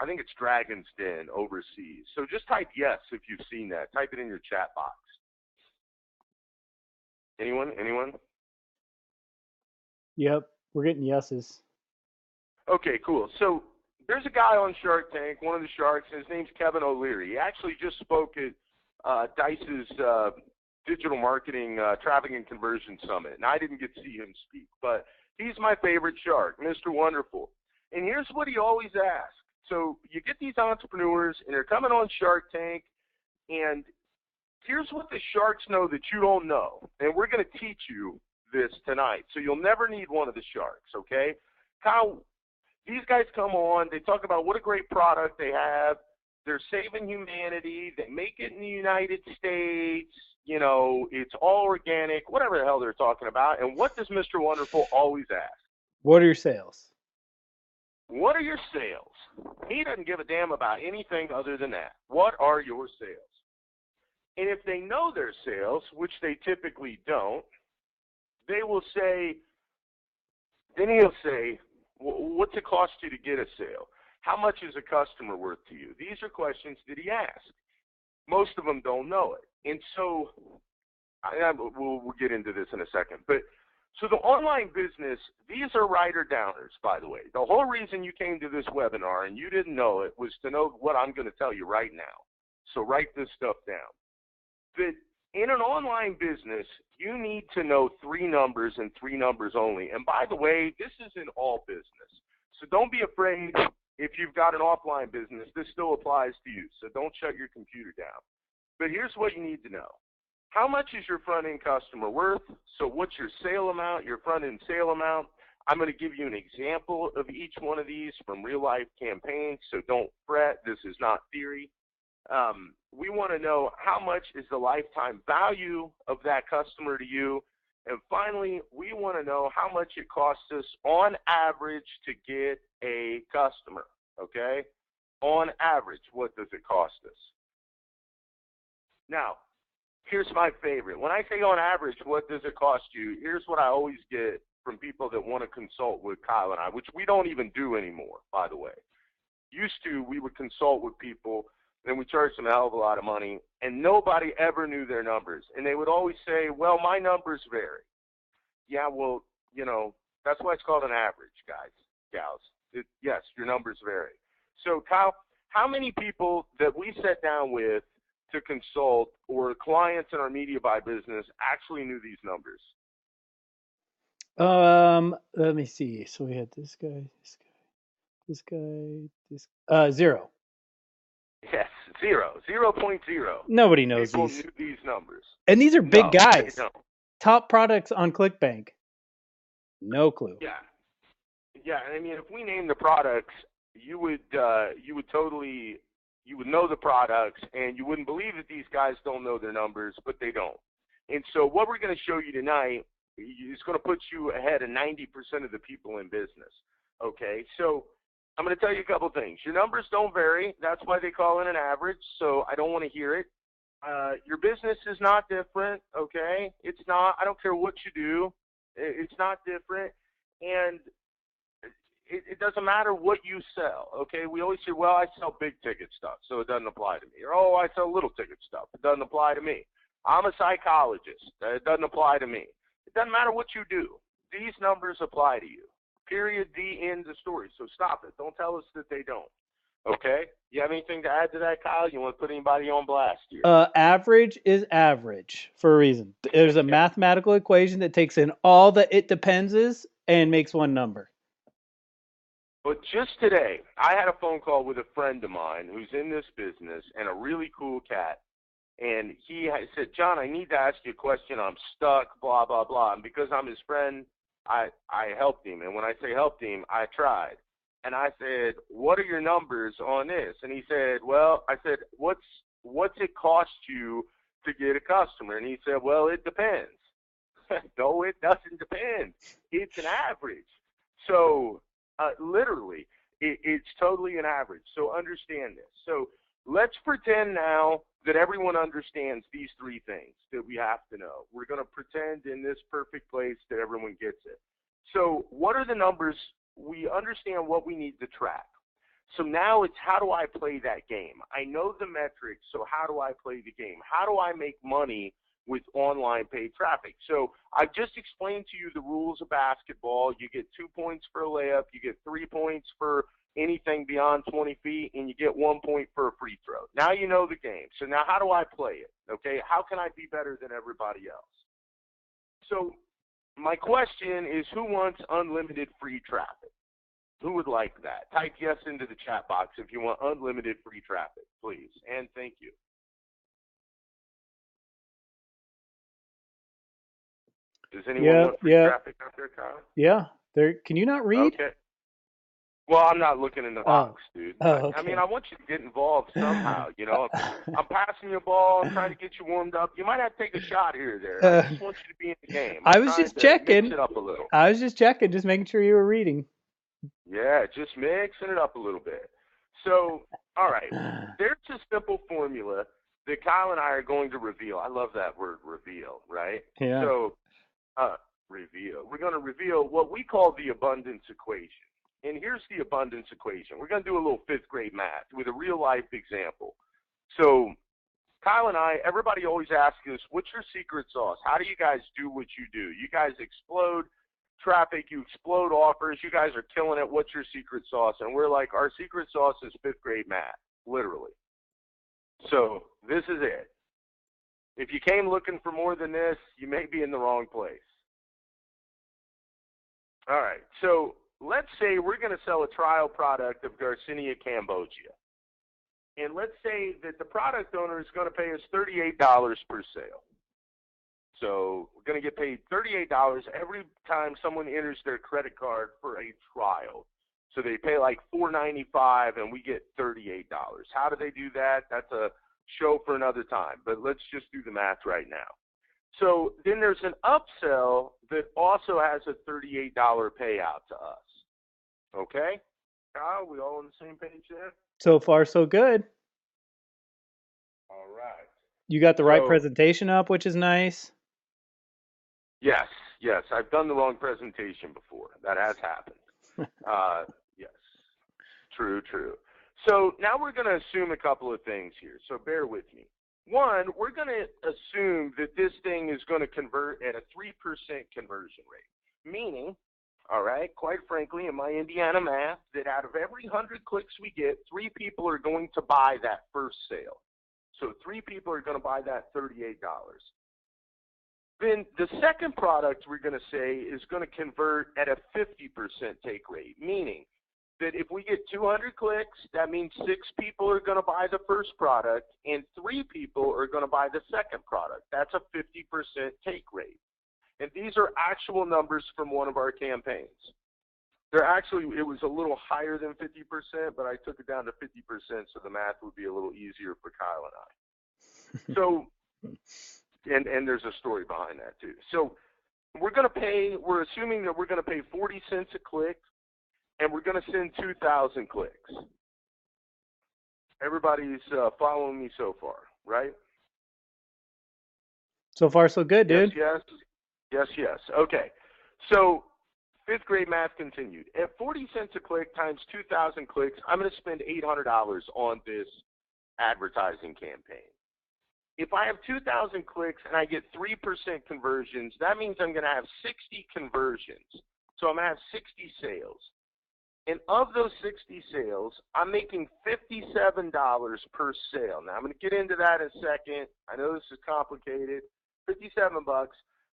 I think it's Dragon's Den overseas. So just type yes if you've seen that. Type it in your chat box. Anyone? Anyone? Yep. We're getting yeses. Okay, cool. So there's a guy on Shark Tank, one of the sharks, and his name's Kevin O'Leary. He actually just spoke at Dice's Digital Marketing Traffic and Conversion Summit, and I didn't get to see him speak, but he's my favorite shark, Mr. Wonderful. And here's what he always asks. So you get these entrepreneurs, and they're coming on Shark Tank, and here's what the sharks know that you don't know. And we're going to teach you this tonight. So you'll never need one of the sharks, okay? Kyle, these guys come on. They talk about what a great product they have. They're saving humanity. They make it in the United States. You know, it's all organic, whatever the hell they're talking about. And what does Mr. Wonderful always ask? What are your sales? What are your sales? He doesn't give a damn about anything other than that. What are your sales? And if they know their sales, which they typically don't, they will say, then he'll say, what's it cost you to get a sale? How much is a customer worth to you? These are questions that he asks. Most of them don't know it. And so, we'll get into this in a second. But so the online business, these are writer-downers, by the way. The whole reason you came to this webinar and you didn't know it was to know what I'm going to tell you right now. So write this stuff down. That in an online business, you need to know 3 numbers and 3 numbers only. And by the way, this is in all business. So don't be afraid if you've got an offline business. This still applies to you. So don't shut your computer down. But here's what you need to know. how much is your front-end customer worth? So what's your sale amount, your front-end sale amount? I'm going to give you an example of each one of these from real-life campaigns, so don't fret. This is not theory. We want to know how much is the lifetime value of that customer to you. And finally, we want to know how much it costs us on average to get a customer, okay? On average, what does it cost us? Now, here's my favorite. When I say on average, what does it cost you? Here's what I always get from people that want to consult with Kyle and I, which we don't even do anymore, by the way. Used to, we would consult with people, and we charged them a hell of a lot of money, and nobody ever knew their numbers. And they would always say, well, my numbers vary. Yeah, well, you know, that's why it's called an average, guys, gals. Yes, your numbers vary. So, Kyle, how many people that we sat down with to consult or clients in our media buy business actually knew these numbers? Let me see. So we had this guy, this guy, this guy, 0. Yes, 0.0. Nobody knows people these. knew these numbers. And these are big No, guys. they don't. Top products on ClickBank. No clue. Yeah. Yeah, I mean, if we name the products, you would know the products, and you wouldn't believe that these guys don't know their numbers, but they don't. And so what we're going to show you tonight is going to put you ahead of 90% of the people in business. Okay, so I'm going to tell you a couple things. Your numbers don't vary. That's why they call it an average, so I don't want to hear it. Your business is not different, okay? It's not. I don't care what you do. It's not different. And it doesn't matter what you sell, okay? We always say, well, I sell big ticket stuff, so it doesn't apply to me. Or, oh, I sell little ticket stuff. It doesn't apply to me. I'm a psychologist. It doesn't apply to me. It doesn't matter what you do. These numbers apply to you. Period. The end of story. So stop it. Don't tell us that they don't. Okay? You have anything to add to that, Kyle? You want to put anybody on blast here? Average is average for a reason. There's a mathematical equation that takes in all the it depenses and makes one number. But just today, I had a phone call with a friend of mine who's in this business and a really cool cat. And he said, John, I need to ask you a question. I'm stuck, blah, blah, blah. And because I'm his friend, I helped him. And when I say helped him, I tried. And I said, what are your numbers on this? And he said, well, I said, what's it cost you to get a customer? And he said, well, it depends. No, it doesn't depend. It's an average. So literally, it's totally an average. So understand this. So let's pretend now that everyone understands these three things that we have to know. We're going to pretend in this perfect place that everyone gets it. So what are the numbers? We understand what we need to track. So now it's how do I play that game? I know the metrics, so how do I play the game? How do I make money with online paid traffic? So I've just explained to you the rules of basketball. You get 2 points for a layup, you get 3 points for anything beyond 20 feet, and you get 1 point for a free throw. Now you know the game. So now how do I play it? Okay, how can I be better than everybody else? So my question is, who wants unlimited free traffic? Who would like that? Type yes into the chat box if you want unlimited free traffic, please. And thank you. Does anyone want free traffic out there, Kyle? Yeah. Can you not read? Okay. Well, I'm not looking in the box, dude. Okay. I mean, I want you to get involved somehow, you know. I'm passing you a ball. I'm trying to get you warmed up. You might have to take a shot here or there. I just want you to be in the game. I was just checking. Mix it up a little. I was just checking, just making sure you were reading. Yeah, just mixing it up a little bit. So, all right. There's a simple formula that Kyle and I are going to reveal. I love that word, reveal, right? Yeah. So, reveal. We're going to reveal what we call the abundance equation. And here's the abundance equation. We're going to do a little fifth grade math with a real life example. So Kyle and I, everybody always asks us, what's your secret sauce? How do you guys do what you do? You guys explode traffic, you explode offers, you guys are killing it. What's your secret sauce? And we're like, our secret sauce is fifth grade math, literally. So this is it. If you came looking for more than this, you may be in the wrong place. All right, so let's say we're going to sell a trial product of Garcinia Cambogia. And let's say that the product owner is going to pay us $38 per sale. So we're going to get paid $38 every time someone enters their credit card for a trial. So they pay like $4.95 and we get $38. How do they do that? That's a show for another time, but let's just do the math right now. So then there's an upsell that also has a $38 payout to us. Okay? Kyle, we all on the same page there? So far, so good. All right. You got the right So- presentation up, which is nice. Yes. I've done the wrong presentation before. That has happened. Yes. True. So now we're going to assume a couple of things here. So bear with me. One, we're going to assume that this thing is going to convert at a 3% conversion rate. Meaning, all right, quite frankly, in my Indiana math, that out of every 100 clicks we get, 3 people are going to buy that first sale. So 3 people are going to buy that $38. Then the second product we're going to say is going to convert at a 50% take rate, meaning that if we get 200 clicks, that means 6 people are going to buy the first product and 3 people are going to buy the second product. That's a 50% take rate. And these are actual numbers from one of our campaigns. It was a little higher than 50%, but I took it down to 50% so the math would be a little easier for Kyle and I. So, and there's a story behind that too. So we're assuming that we're going to pay 40 cents a click, and we're going to send 2,000 clicks. Everybody's following me so far, right? So far, so good, dude. Yes. Okay. So 5th grade math continued. At 40 cents a click times 2,000 clicks, I'm going to spend $800 on this advertising campaign. If I have 2,000 clicks and I get 3% conversions, that means I'm going to have 60 conversions. So I'm going to have 60 sales. And of those 60 sales, I'm making $57 per sale. Now, I'm going to get into that in a second. I know this is complicated. $57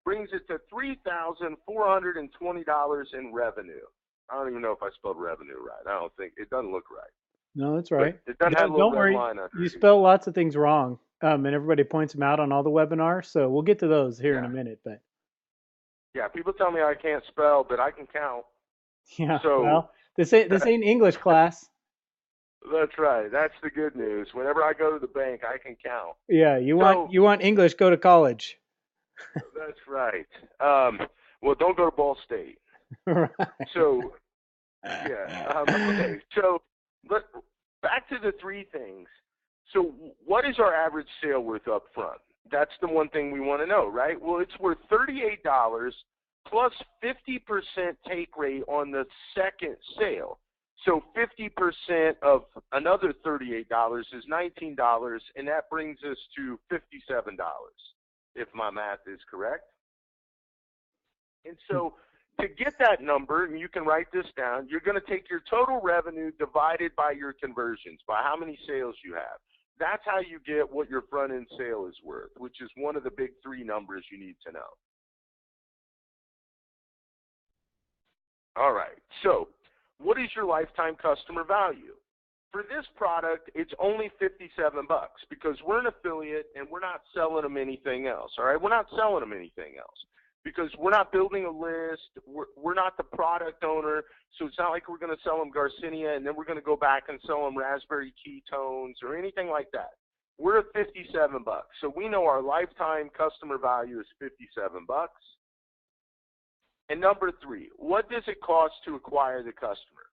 brings it to $3,420 in revenue. I don't even know if I spelled revenue right. I don't think. It doesn't look right. No, that's right. But it doesn't have a little Don't red worry. line under You it. spell lots of things wrong, and everybody points them out on all the webinars. So we'll get to those here in a minute. But yeah, people tell me I can't spell, but I can count. yeah, So, well, this ain't English class. That's right. That's the good news. Whenever I go to the bank, I can count. Yeah, you want English? Go to college. That's right. Well, don't go to Ball State. Right. So, yeah. Okay. So, back to the 3 things. So, what is our average sale worth up front? That's the one thing we want to know, right? Well, it's worth $38 plus 50% take rate on the second sale. So 50% of another $38 is $19, and that brings us to $57, if my math is correct. And so to get that number, and you can write this down, you're going to take your total revenue divided by your conversions, by how many sales you have. That's how you get what your front-end sale is worth, which is one of the big 3 numbers you need to know. All right, so what is your lifetime customer value? For this product, it's only $57 because we're an affiliate and we're not selling them anything else, all right? We're not selling them anything else because we're not building a list. We're not the product owner, so it's not like we're going to sell them Garcinia and then we're going to go back and sell them raspberry ketones or anything like that. We're at $57, so we know our lifetime customer value is $57. And number 3, what does it cost to acquire the customer?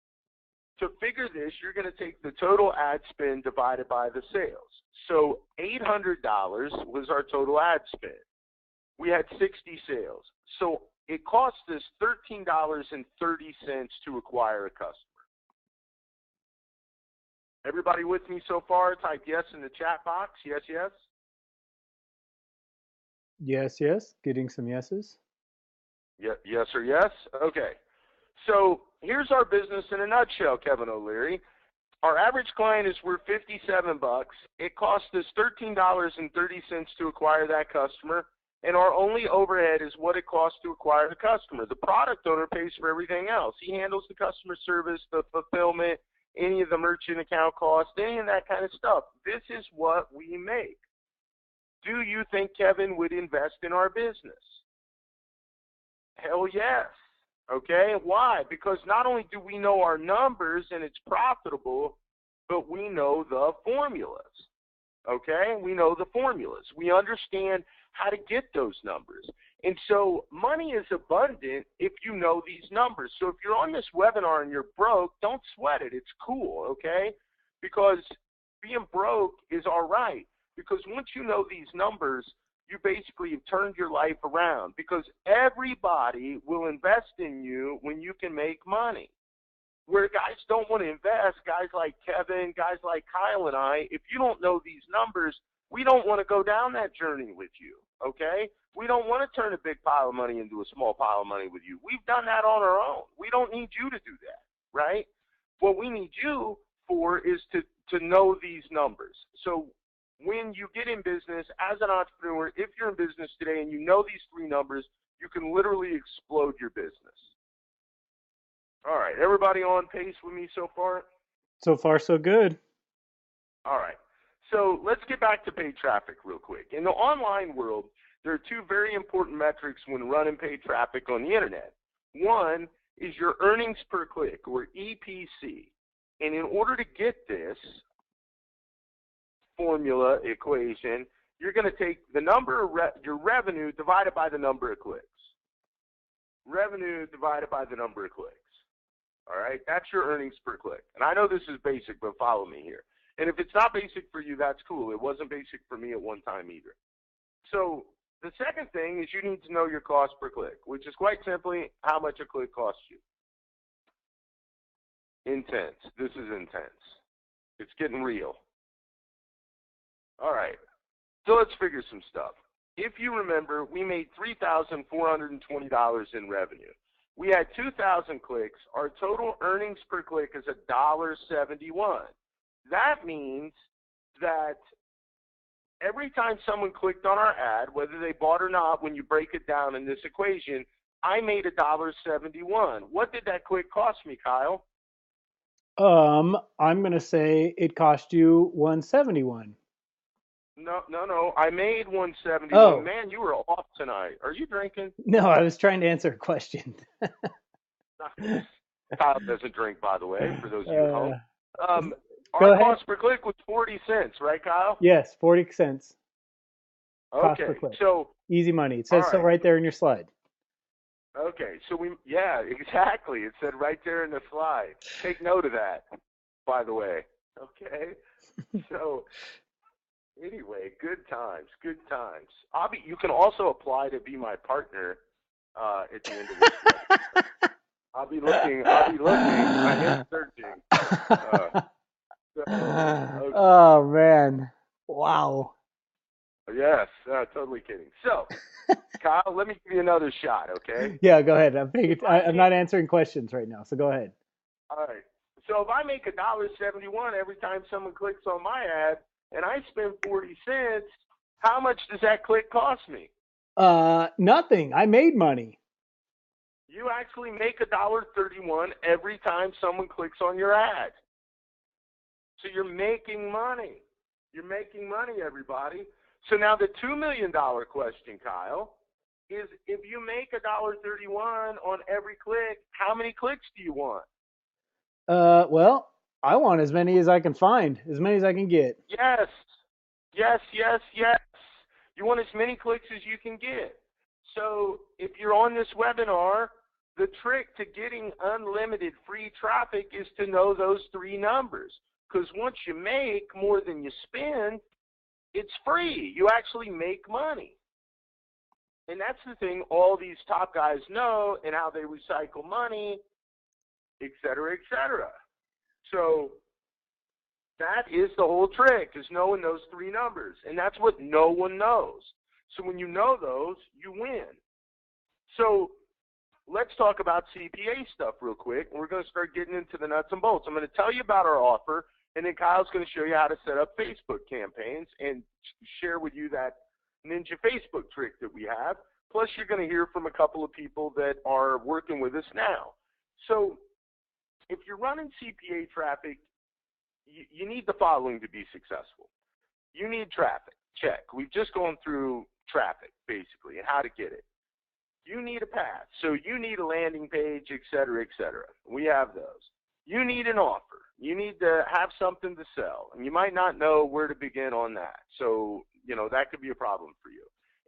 To figure this, you're going to take the total ad spend divided by the sales. So $800 was our total ad spend. We had 60 sales. So it cost us $13.30 to acquire a customer. Everybody with me so far? Type yes in the chat box. Yes. Yes. Getting some yeses. Yes or yes? Okay. So here's our business in a nutshell, Kevin O'Leary. Our average client is worth $57. It costs us $13.30 to acquire that customer, and our only overhead is what it costs to acquire the customer. The product owner pays for everything else. He handles the customer service, the fulfillment, any of the merchant account costs, any of that kind of stuff. This is what we make. Do you think Kevin would invest in our business? Hell yes. Okay, why? Because not only do we know our numbers and it's profitable, but we know the formulas. Okay, we know the formulas. We understand how to get those numbers. And so money is abundant if you know these numbers. So if you're on this webinar and you're broke, don't sweat it. It's cool, okay? Because being broke is all right. Because once you know these numbers, you basically have turned your life around, because everybody will invest in you when you can make money. Where guys don't want to invest, guys like Kevin, guys like Kyle and I, if you don't know these numbers, we don't want to go down that journey with you, okay? We don't want to turn a big pile of money into a small pile of money with you. We've done that on our own. We don't need you to do that, right? What we need you for is to know these numbers. So when you get in business as an entrepreneur, if you're in business today and you know these three numbers, you can literally explode your business. All right, everybody on pace with me so far? So far, so good. All right, so let's get back to paid traffic real quick. In the online world, there are two very important metrics when running paid traffic on the internet. One is your earnings per click, or EPC. And in order to get this formula equation, you're going to take the number of your revenue divided by the number of clicks. Revenue divided by the number of clicks. All right, that's your earnings per click. And I know this is basic, but follow me here. And if it's not basic for you, that's cool. It wasn't basic for me at one time either. So the second thing is you need to know your cost per click, which is quite simply how much a click costs you. Intense. This is intense. It's getting real. All right, so let's figure some stuff. If you remember, we made $3,420 in revenue. We had 2,000 clicks. Our total earnings per click is $1.71. That means that every time someone clicked on our ad, whether they bought or not, when you break it down in this equation, I made $1.71. What did that click cost me, Kyle? I'm going to say it cost you $1.71. No. I made 171. Oh. Man, you were off tonight. Are you drinking? No, I was trying to answer a question. Kyle doesn't drink, by the way, for those of you at home. Go Our ahead. cost per click was 40 cents, right, Kyle? Yes, 40 cents. Cost per Okay, click. so easy money. It says so right there in your slide. Okay, so yeah, exactly. It said right there in the slide. Take note of that, by the way. Okay, so anyway, good times. You can also apply to be my partner at the end of this week. I'll be looking. I am searching. Okay. Oh man! Wow. Yes, totally kidding. So, Kyle, let me give you another shot, okay? Yeah, go ahead. I'm not answering questions right now, so go ahead. All right. So if I make $1.71 every time someone clicks on my ad, and I spend 40 cents, how much does that click cost me? Nothing. I made money. You actually make $1.31 every time someone clicks on your ad. So you're making money. You're making money, everybody. So now the $2 million question, Kyle, is if you make $1.31 on every click, how many clicks do you want? Well, I want as many as I can find, as many as I can get. Yes. You want as many clicks as you can get. So if you're on this webinar, the trick to getting unlimited free traffic is to know those three numbers. Because once you make more than you spend, it's free. You actually make money. And that's the thing all these top guys know, and how they recycle money, et cetera, et cetera. So that is the whole trick, is knowing those three numbers. And that's what no one knows. So when you know those, you win. So let's talk about CPA stuff real quick. We're going to start getting into the nuts and bolts. I'm going to tell you about our offer, and then Kyle's going to show you how to set up Facebook campaigns and share with you that ninja Facebook trick that we have. Plus, you're going to hear from a couple of people that are working with us now. So if you're running CPA traffic, you need the following to be successful. You need traffic. check. We've just gone through traffic, basically, and how to get it. You need a path. So you need a landing page, et cetera, et cetera. We have those. You need an offer. You need to have something to sell. And you might not know where to begin on that. So, that could be a problem for you.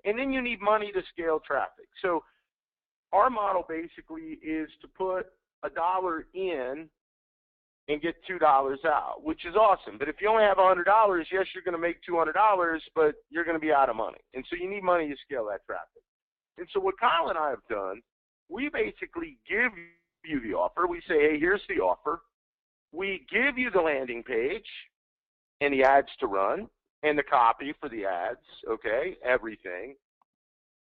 And then you need money to scale traffic. So our model basically is to put $1 in and get $2 out, which is awesome. But if you only have $100, yes, you're going to make $200, but you're going to be out of money. And so you need money to scale that traffic. And so what Kyle and I have done, we basically give you the offer. We say, hey, here's the offer. We give you the landing page and the ads to run and the copy for the ads, okay, everything.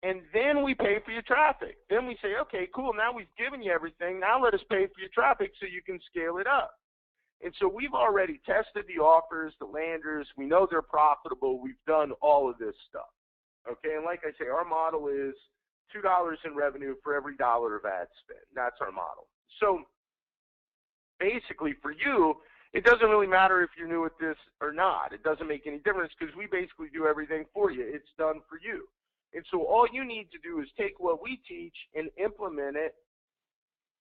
And then we pay for your traffic. Then we say, okay, cool, now we've given you everything. Now let us pay for your traffic so you can scale it up. And so we've already tested the offers, the landers. We know they're profitable. We've done all of this stuff, okay? And like I say, our model is $2 in revenue for every dollar of ad spend. That's our model. So basically for you, it doesn't really matter if you're new at this or not. It doesn't make any difference because we basically do everything for you. It's done for you. And so all you need to do is take what we teach and implement it,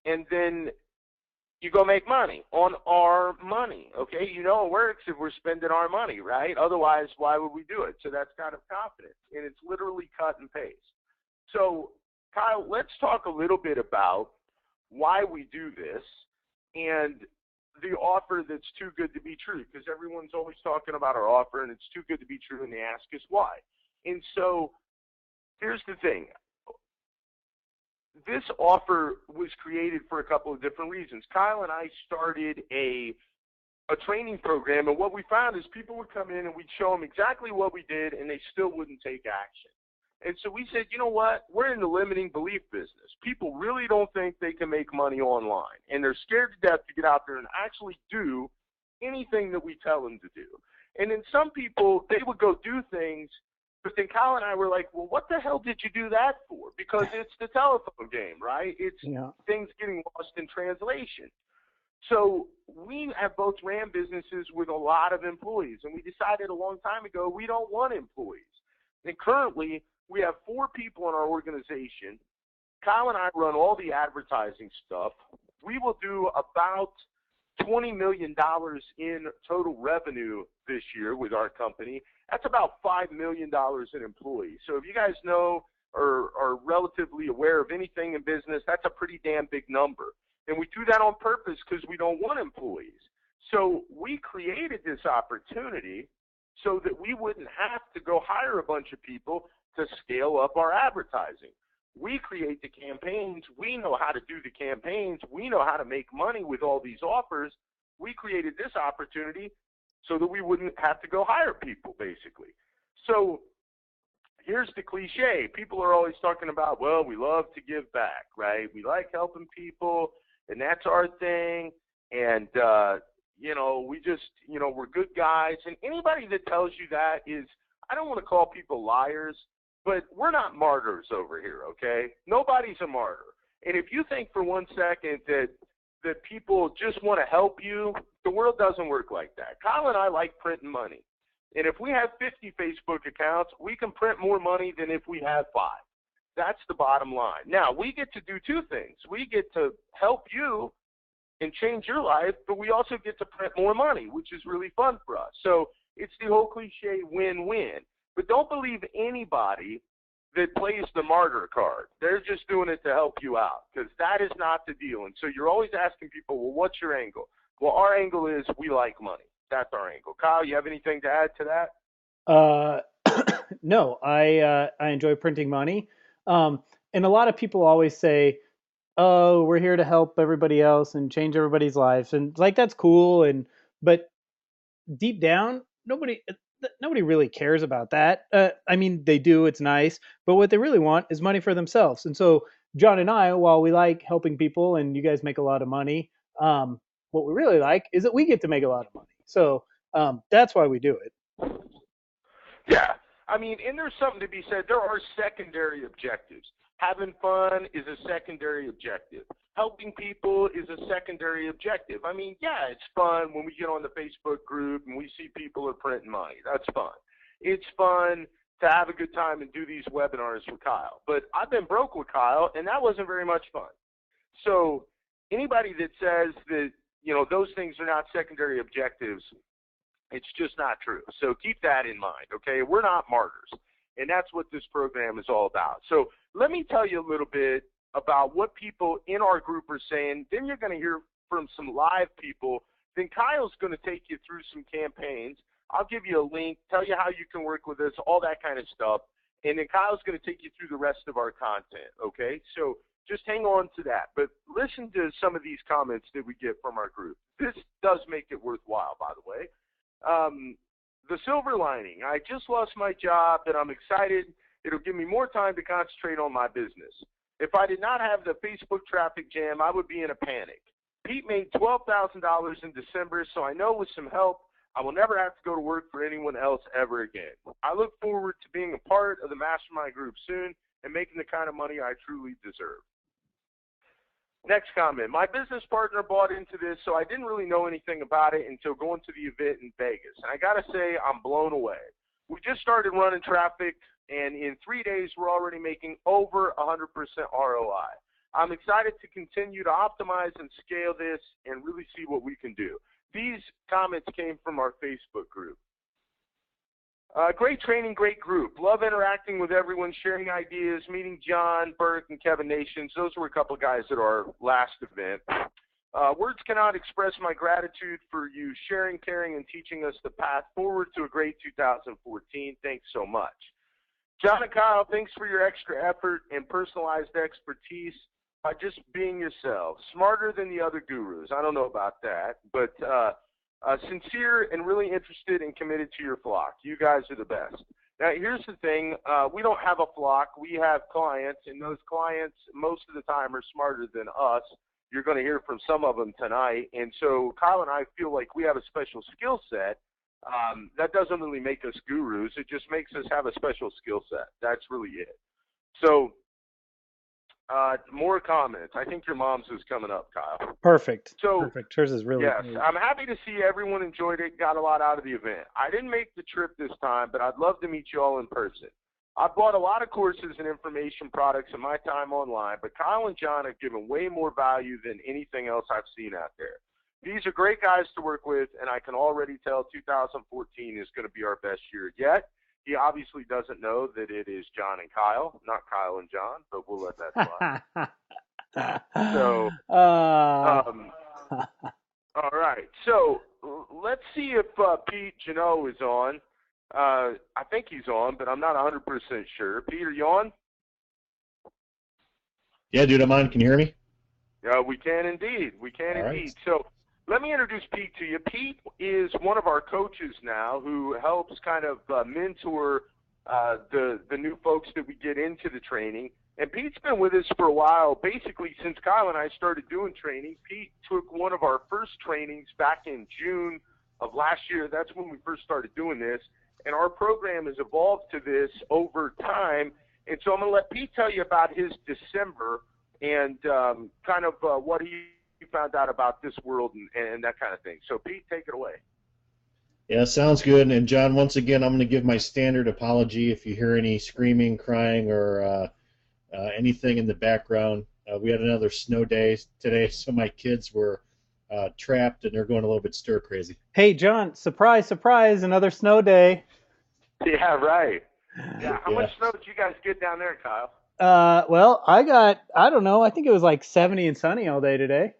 and then you go make money on our money, okay? You know it works if we're spending our money, right? Otherwise, why would we do it? So that's kind of confidence, and it's literally cut and paste. So, Kyle, let's talk a little bit about why we do this and the offer that's too good to be true, because everyone's always talking about our offer, and it's too good to be true, and they ask us why. And so here's the thing. This offer was created for a couple of different reasons. Kyle and I started a training program, and what we found is people would come in and we'd show them exactly what we did, and they still wouldn't take action. And so we said, you know what? We're in the limiting belief business. People really don't think they can make money online, and they're scared to death to get out there and actually do anything that we tell them to do. And then some people, they would go do things, but then Kyle and I were like, well, what the hell did you do that for? Because it's the telephone game, right? It's things getting lost in translation. So we have both ran businesses with a lot of employees, and we decided a long time ago we don't want employees. And currently, we have 4 people in our organization. Kyle and I run all the advertising stuff. We will do about $20 million in total revenue this year with our company. That's about $5 million in employees. So if you guys know or are relatively aware of anything in business, that's a pretty damn big number. And we do that on purpose because we don't want employees. So we created this opportunity so that we wouldn't have to go hire a bunch of people to scale up our advertising. We create the campaigns. We know how to do the campaigns. We know how to make money with all these offers. We created this opportunity so that we wouldn't have to go hire people, basically. So here's the cliche. People are always talking about, well, we love to give back, right? We like helping people, and that's our thing. And, we just, we're good guys. And anybody that tells you that is, I don't want to call people liars, but we're not martyrs over here, okay? Nobody's a martyr. And if you think for one second that people just want to help you, the world doesn't work like that. Kyle and I like printing money. And if we have 50 Facebook accounts, we can print more money than if we have 5. That's the bottom line. Now, we get to do 2 things. We get to help you and change your life, but we also get to print more money, which is really fun for us. So it's the whole cliche win-win. But don't believe anybody that plays the martyr card. They're just doing it to help you out, because that is not the deal. And so you're always asking people, well, what's your angle? Well, our angle is we like money. That's our angle. Kyle, you have anything to add to that? No, I enjoy printing money. And a lot of people always say, oh, we're here to help everybody else and change everybody's lives. And like, that's cool. But deep down, nobody really cares about that. I mean, they do, it's nice, but what they really want is money for themselves. And so John and I, while we like helping people and you guys make a lot of money, what we really like is that we get to make a lot of money. So that's why we do it. Yeah. I mean, and there's something to be said. There are secondary objectives. Having fun is a secondary objective. Helping people is a secondary objective. I mean, yeah, it's fun when we get on the Facebook group and we see people are printing money. That's fun. it's fun to have a good time and do these webinars with Kyle. But I've been broke with Kyle, and that wasn't very much fun. So anybody that says that, those things are not secondary objectives, it's just not true. So keep that in mind, okay? We're not martyrs, and that's what this program is all about. So let me tell you a little bit about what people in our group are saying. Then you're going to hear from some live people. Then Kyle's going to take you through some campaigns. I'll give you a link, tell you how you can work with us, all that kind of stuff. And then Kyle's going to take you through the rest of our content, okay? So just hang on to that. But listen to some of these comments that we get from our group. This does make it worthwhile, by the way. The silver lining, I just lost my job, but I'm excited. It'll give me more time to concentrate on my business. If I did not have the Facebook traffic jam, I would be in a panic. Pete made $12,000 in December, so I know with some help, I will never have to go to work for anyone else ever again. I look forward to being a part of the mastermind group soon and making the kind of money I truly deserve. Next comment. My business partner bought into this, so I didn't really know anything about it until going to the event in Vegas. And I got to say, I'm blown away. We just started running traffic, and in 3 days, we're already making over 100% ROI. I'm excited to continue to optimize and scale this and really see what we can do. These comments came from our Facebook group. Great training, great group. Love interacting with everyone, sharing ideas, meeting John, Burke, and Kevin Nations. Those were a couple of guys at our last event. Words cannot express my gratitude for you sharing, caring, and teaching us the path forward to a great 2014. Thanks so much. John and Kyle, thanks for your extra effort and personalized expertise by just being yourselves. Smarter than the other gurus. I don't know about that, but sincere and really interested and committed to your flock. You guys are the best. Now, here's the thing. We don't have a flock. We have clients, and those clients most of the time are smarter than us. You're going to hear from some of them tonight. And so Kyle and I feel like we have a special skill set. That doesn't really make us gurus. It just makes us have a special skill set. That's really it. So more comments. I think your mom's is coming up, Kyle. Perfect. So, perfect. Hers is really yes, great. I'm happy to see everyone enjoyed it, got a lot out of the event. I didn't make the trip this time, but I'd love to meet you all in person. I bought a lot of courses and information products in my time online, but Kyle and John have given way more value than anything else I've seen out there. These are great guys to work with, and I can already tell 2014 is going to be our best year yet. He obviously doesn't know that it is John and Kyle, not Kyle and John, but we'll let that slide. So, all right. So let's see if Pete Janot is on. I think he's on, but I'm not 100% sure. Pete, are you on? Yeah, dude, I'm on. Can you hear me? We can indeed. We can all indeed. Right. So let me introduce Pete to you. Pete is one of our coaches now who helps kind of mentor the new folks that we get into the training. And Pete's been with us for a while. Basically, since Kyle and I started doing training, Pete took one of our first trainings back in June of last year. That's when we first started doing this. And our program has evolved to this over time. And so I'm going to let Pete tell you about his December and kind of what he found out about this world and that kind of thing. So, Pete, take it away. Yeah, sounds good. And, John, once again, I'm going to give my standard apology if you hear any screaming, crying, or anything in the background. We had another snow day today, so my kids were trapped, and they're going a little bit stir-crazy. Hey, John, surprise, surprise, another snow day. Yeah, right. Yeah, how much snow did you guys get down there, Kyle? Well, I don't know, I think it was like 70 and sunny all day today.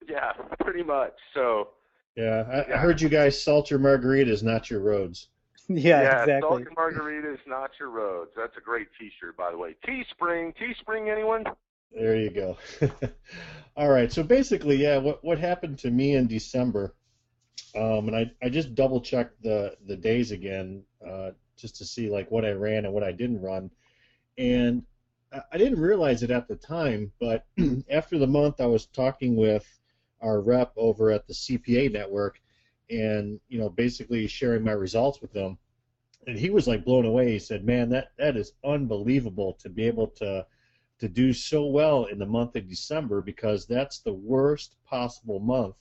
Yeah, pretty much. So. Yeah, I heard you guys salt your margaritas, not your roads. Yeah, exactly. Salt your margaritas, not your roads. That's a great T-shirt, by the way. Teespring, anyone? There you go. All right, so basically, yeah, what happened to me in December, and I just double-checked the days again just to see like what I ran and what I didn't run, and I didn't realize it at the time, but after the month I was talking with our rep over at the CPA network and, you know, basically sharing my results with them. And he was like blown away. He said, man, that is unbelievable to be able to do so well in the month of December, because that's the worst possible month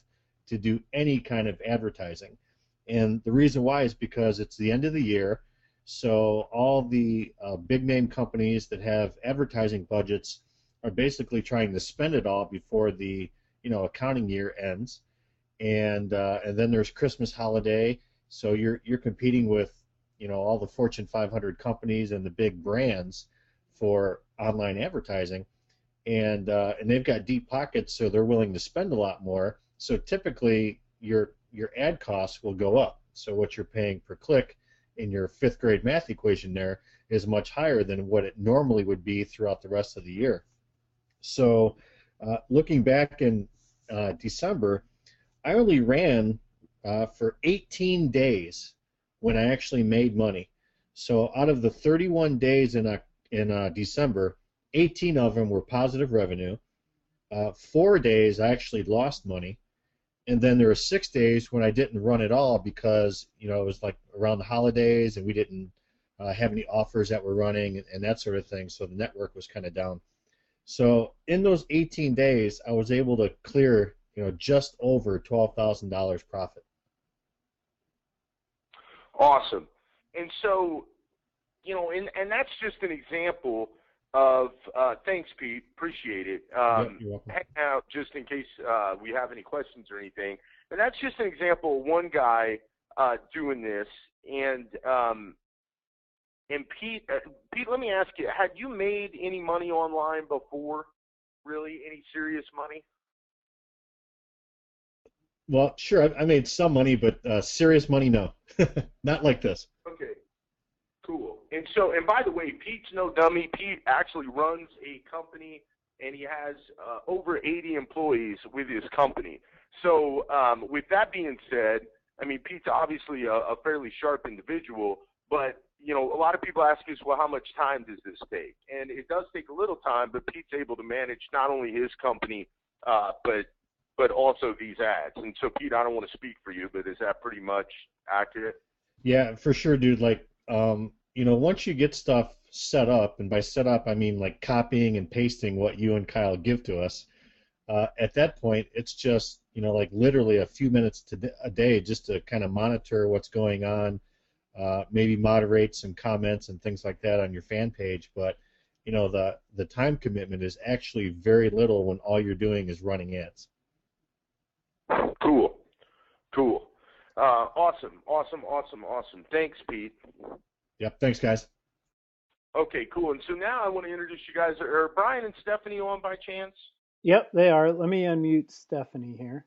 to do any kind of advertising. And the reason why is because it's the end of the year. So all the big name companies that have advertising budgets are basically trying to spend it all before the accounting year ends, and then there's Christmas holiday, so you're competing with all the Fortune 500 companies and the big brands for online advertising, and they've got deep pockets, so they're willing to spend a lot more. So typically your ad costs will go up. So what you're paying per click in your fifth grade math equation there is much higher than what it normally would be throughout the rest of the year. So looking back in December, I only ran for 18 days when I actually made money. So out of the 31 days in December, 18 of them were positive revenue. 4 days I actually lost money, and then there were 6 days when I didn't run at all because it was like around the holidays and we didn't have any offers that were running and that sort of thing. So the network was kind of down. So in those 18 days, I was able to clear just over $12,000 profit. Awesome. And so, and that's just an example of, thanks, Pete, appreciate it. Yep, you're welcome. Hang out just in case we have any questions or anything. And that's just an example of one guy doing this. And Pete, let me ask you, had you made any money online before, really, any serious money? Well, sure, I made some money, but serious money, no. Not like this. Okay, cool. And so, and by the way, Pete's no dummy. Pete actually runs a company, and he has over 80 employees with his company. So with that being said, I mean, Pete's obviously a fairly sharp individual, but, a lot of people ask us, well, how much time does this take? And it does take a little time, but Pete's able to manage not only his company, but also these ads. And so, Pete, I don't want to speak for you, but is that pretty much accurate? Yeah, for sure, dude. Like, once you get stuff set up, and by set up, I mean like copying and pasting what you and Kyle give to us, at that point, it's just, like literally a few minutes a day just to kind of monitor what's going on, maybe moderate some comments and things like that on your fan page. But, the time commitment is actually very little when all you're doing is running ads. Cool. Awesome. Thanks, Pete. Yep, thanks, guys. Okay, cool. And so now I want to introduce you guys. Are Brian and Stephanie on by chance? Yep, they are. Let me unmute Stephanie here.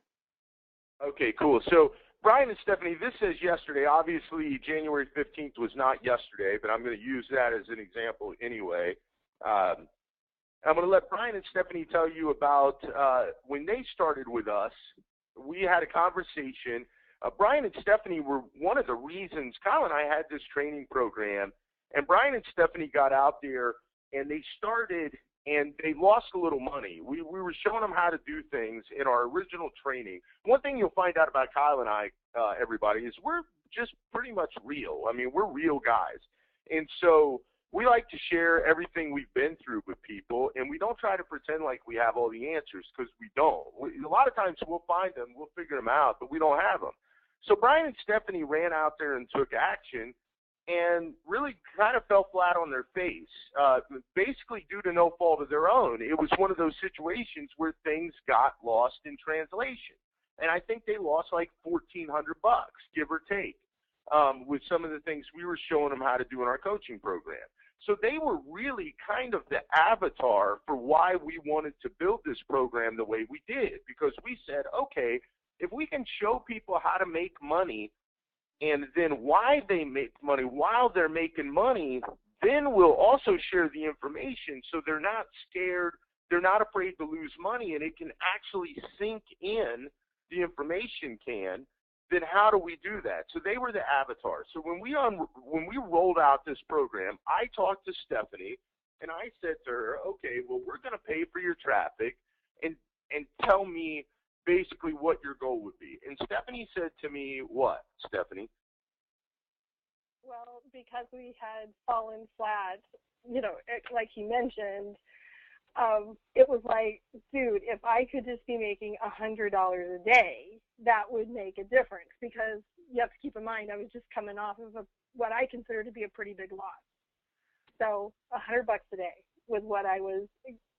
Okay, cool. So Brian and Stephanie, this says yesterday. Obviously, January 15th was not yesterday, but I'm going to use that as an example anyway. I'm going to let Brian and Stephanie tell you about when they started with us. We had a conversation. Brian and Stephanie were one of the reasons Kyle and I had this training program, and Brian and Stephanie got out there and they started and they lost a little money. We were showing them how to do things in our original training. One thing you'll find out about Kyle and I, everybody, is we're just pretty much real. I mean, we're real guys. And so we like to share everything we've been through with people, and we don't try to pretend like we have all the answers, because we don't. A lot of times we'll find them, we'll figure them out, but we don't have them. So Brian and Stephanie ran out there and took action and really kind of fell flat on their face, basically due to no fault of their own. It was one of those situations where things got lost in translation. And I think they lost like $1,400, give or take, with some of the things we were showing them how to do in our coaching program. So they were really kind of the avatar for why we wanted to build this program the way we did, because we said, okay, if we can show people how to make money and then why they make money while they're making money, then we'll also share the information so they're not scared, they're not afraid to lose money, and it can actually sink in, the information can. Then how do we do that? So they were the avatar. So when we rolled out this program, I talked to Stephanie and I said to her, okay, well, we're going to pay for your traffic and tell me basically what your goal would be. And Stephanie said to me, what, Stephanie? Well, because we had fallen flat, like he mentioned, it was like, dude, if I could just be making $100 a day, that would make a difference, because you have to keep in mind I was just coming off of what I consider to be a pretty big loss. So $100 a day was what I was,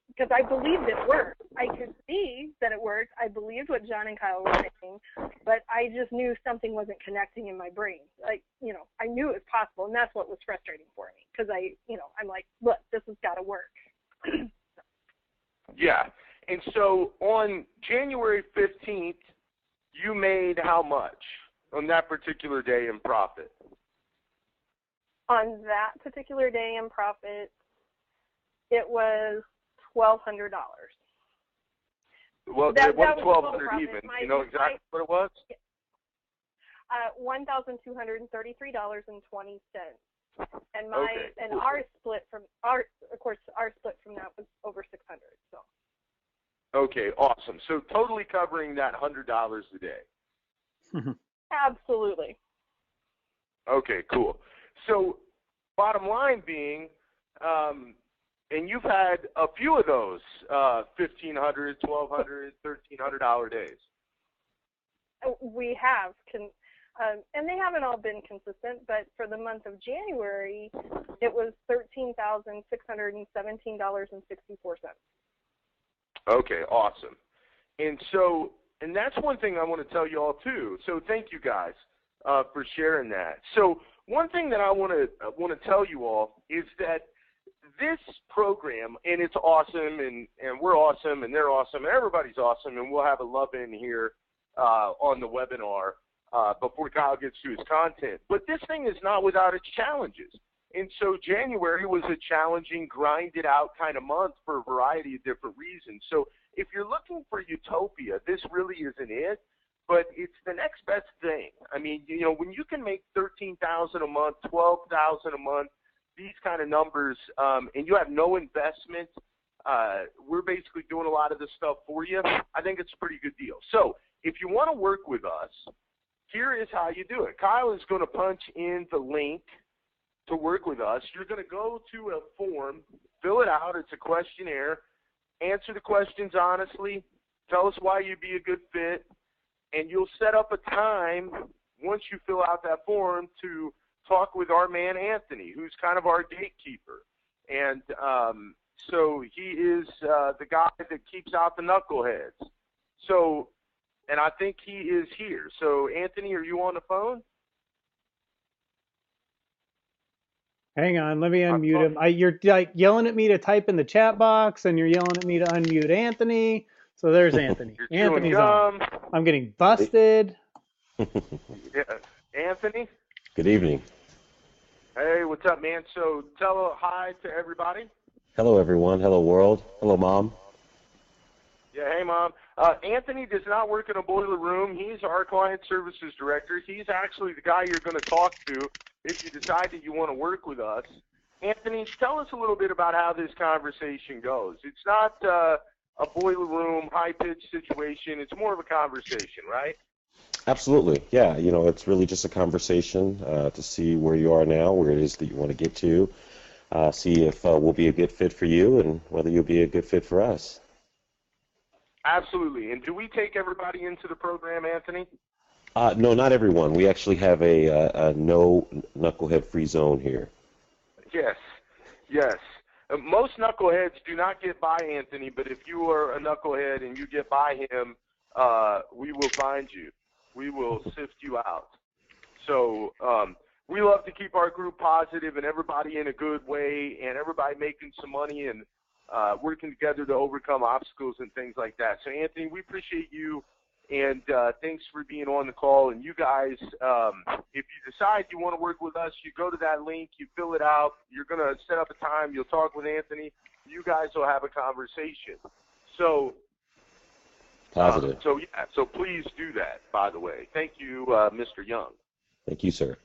because I believed it worked. I could see that it worked. I believed what John and Kyle were saying, but I just knew something wasn't connecting in my brain. Like, I knew it was possible, and that's what was frustrating for me, because I'm like, look, this has got to work. Yeah. And so on January 15th, you made how much on that particular day in profit? On that particular day in profit, it was $1,200. Well, that was was $1,200 even. You know exactly what it was? $1,233.20. And Okay, and cool. our split from our split from that was over $600. So. Okay, awesome. So totally covering that $100 a day. Absolutely. Okay, cool. So bottom line being, and you've had a few of those $1,500, $1,200, $1,300 days. We have, and they haven't all been consistent, but for the month of January, it was $13,617.64. Okay, awesome. And that's one thing I want to tell you all too. So thank you guys for sharing that. So one thing that I want to tell you all is that this program, and it's awesome, and we're awesome, and they're awesome, and everybody's awesome, and we'll have a love in here on the webinar before Kyle gets to his content. But this thing is not without its challenges. And so January was a challenging, grinded out kind of month for a variety of different reasons. So if you're looking for utopia, this really isn't it, but it's the next best thing. I mean, when you can make $13,000 a month, $12,000 a month, these kind of numbers, and you have no investment, we're basically doing a lot of this stuff for you. I think it's a pretty good deal. So if you want to work with us, here is how you do it. Kyle is going to punch in the link to work with us. You're going to go to a form, fill it out. It's a questionnaire. Answer the questions honestly. Tell us why you'd be a good fit. And you'll set up a time once you fill out that form to talk with our man Anthony, who's kind of our gatekeeper. And so he is the guy that keeps out the knuckleheads. So, and I think he is here. So, Anthony, are you on the phone? Hang on, let me unmute him. You're like yelling at me to type in the chat box, and you're yelling at me to unmute Anthony. So there's Anthony. Anthony's on. I'm getting busted. Yeah. Anthony? Good evening. Hey, what's up, man? So tell a hi to everybody. Hello, everyone. Hello, world. Hello, Mom. Yeah, hey, Mom. Anthony does not work in a boiler room. He's our client services director. He's actually the guy you're going to talk to if you decide that you want to work with us. Anthony, tell us a little bit about how this conversation goes. It's not a boiler room, high-pitched situation. It's more of a conversation, right? Absolutely. Yeah, it's really just a conversation to see where you are now, where it is that you want to get to, see if we'll be a good fit for you and whether you'll be a good fit for us. Absolutely. And do we take everybody into the program, Anthony? No, not everyone. We actually have a no knucklehead-free zone here. Yes, yes. Most knuckleheads do not get by Anthony, but if you are a knucklehead and you get by him, we will find you. We will sift you out. So we love to keep our group positive and everybody in a good way and everybody making some money and working together to overcome obstacles and things like that. So, Anthony, we appreciate you, and thanks for being on the call. And you guys, if you decide you want to work with us, you go to that link, you fill it out, you're going to set up a time, you'll talk with Anthony, you guys will have a conversation. So, positive. So please do that, by the way. Thank you, Mr. Young. Thank you, sir.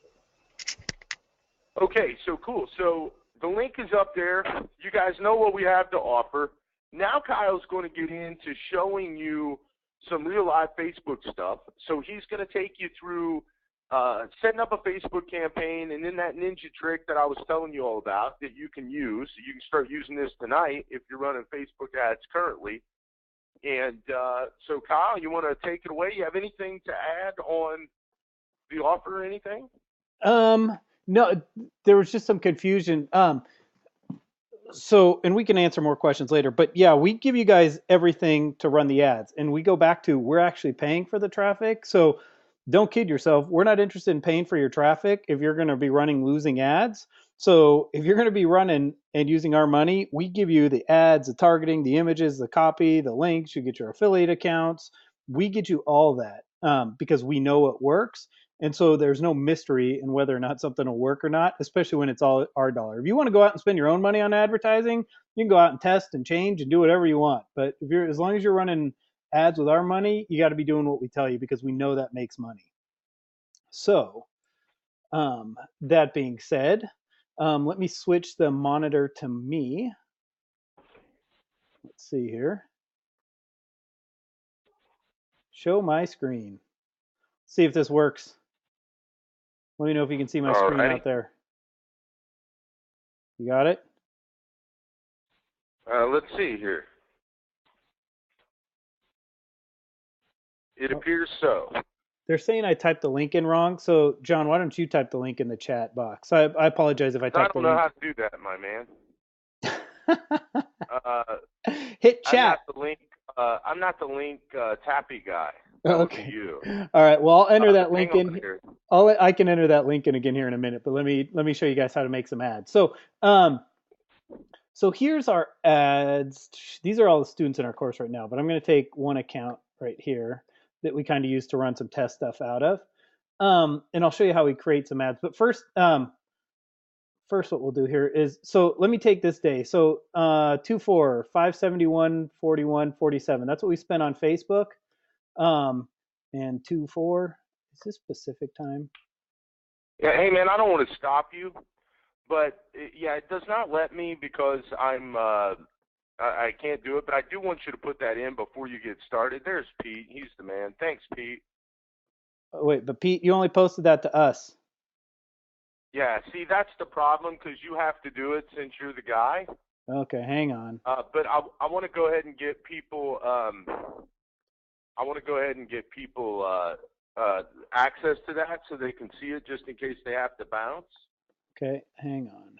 Okay, so cool. So the link is up there. You guys know what we have to offer. Now Kyle's going to get into showing you some real live Facebook stuff. So he's going to take you through setting up a Facebook campaign, and then that ninja trick that I was telling you all about that you can use. You can start using this tonight if you're running Facebook ads currently. And so, Kyle, you want to take it away? You have anything to add on the offer or anything? No, there was just some confusion. So, and we can answer more questions later, but yeah, we give you guys everything to run the ads, and we go back to we're actually paying for the traffic. So don't kid yourself. We're not interested in paying for your traffic if you're going to be running losing ads. So if you're going to be running and using our money, we give you the ads, the targeting, the images, the copy, the links. You get your affiliate accounts. We get you all that because we know it works. And so there's no mystery in whether or not something will work or not, especially when it's all our dollar. If you want to go out and spend your own money on advertising, you can go out and test and change and do whatever you want. But if you're, as long as you're running ads with our money, you got to be doing what we tell you because we know that makes money. So that being said, let me switch the monitor to me. Let's see here. Show my screen. See if this works. Let me know if you can see my screen out there. You got it? Let's see here. It appears so. They're saying I typed the link in wrong. So, John, why don't you type the link in the chat box? I apologize if I typed the link. I don't know how to do that, my man. Hit chat. I'm not the link tappy guy. Okay. All right. Well, I'll enter that link in. I can enter that link in again here in a minute, but let me show you guys how to make some ads. So, so here's our ads. These are all the students in our course right now, but I'm going to take one account right here that we kind of use to run some test stuff out of. And I'll show you how we create some ads. But first what we'll do here is, so let me take this day. So 2/4, 571, 41, 47. That's what we spent on Facebook. And 2/4, is this Pacific time? Yeah, hey man, I don't want to stop you, but yeah, it does not let me because I can't do it, but I do want you to put that in before you get started. There's Pete. He's the man. Thanks, Pete. Oh, wait, but Pete, you only posted that to us. Yeah, see, that's the problem because you have to do it since you're the guy. Okay, hang on. But I want to go ahead and get people. I want to go ahead and get people access to that so they can see it just in case they have to bounce. Okay, hang on.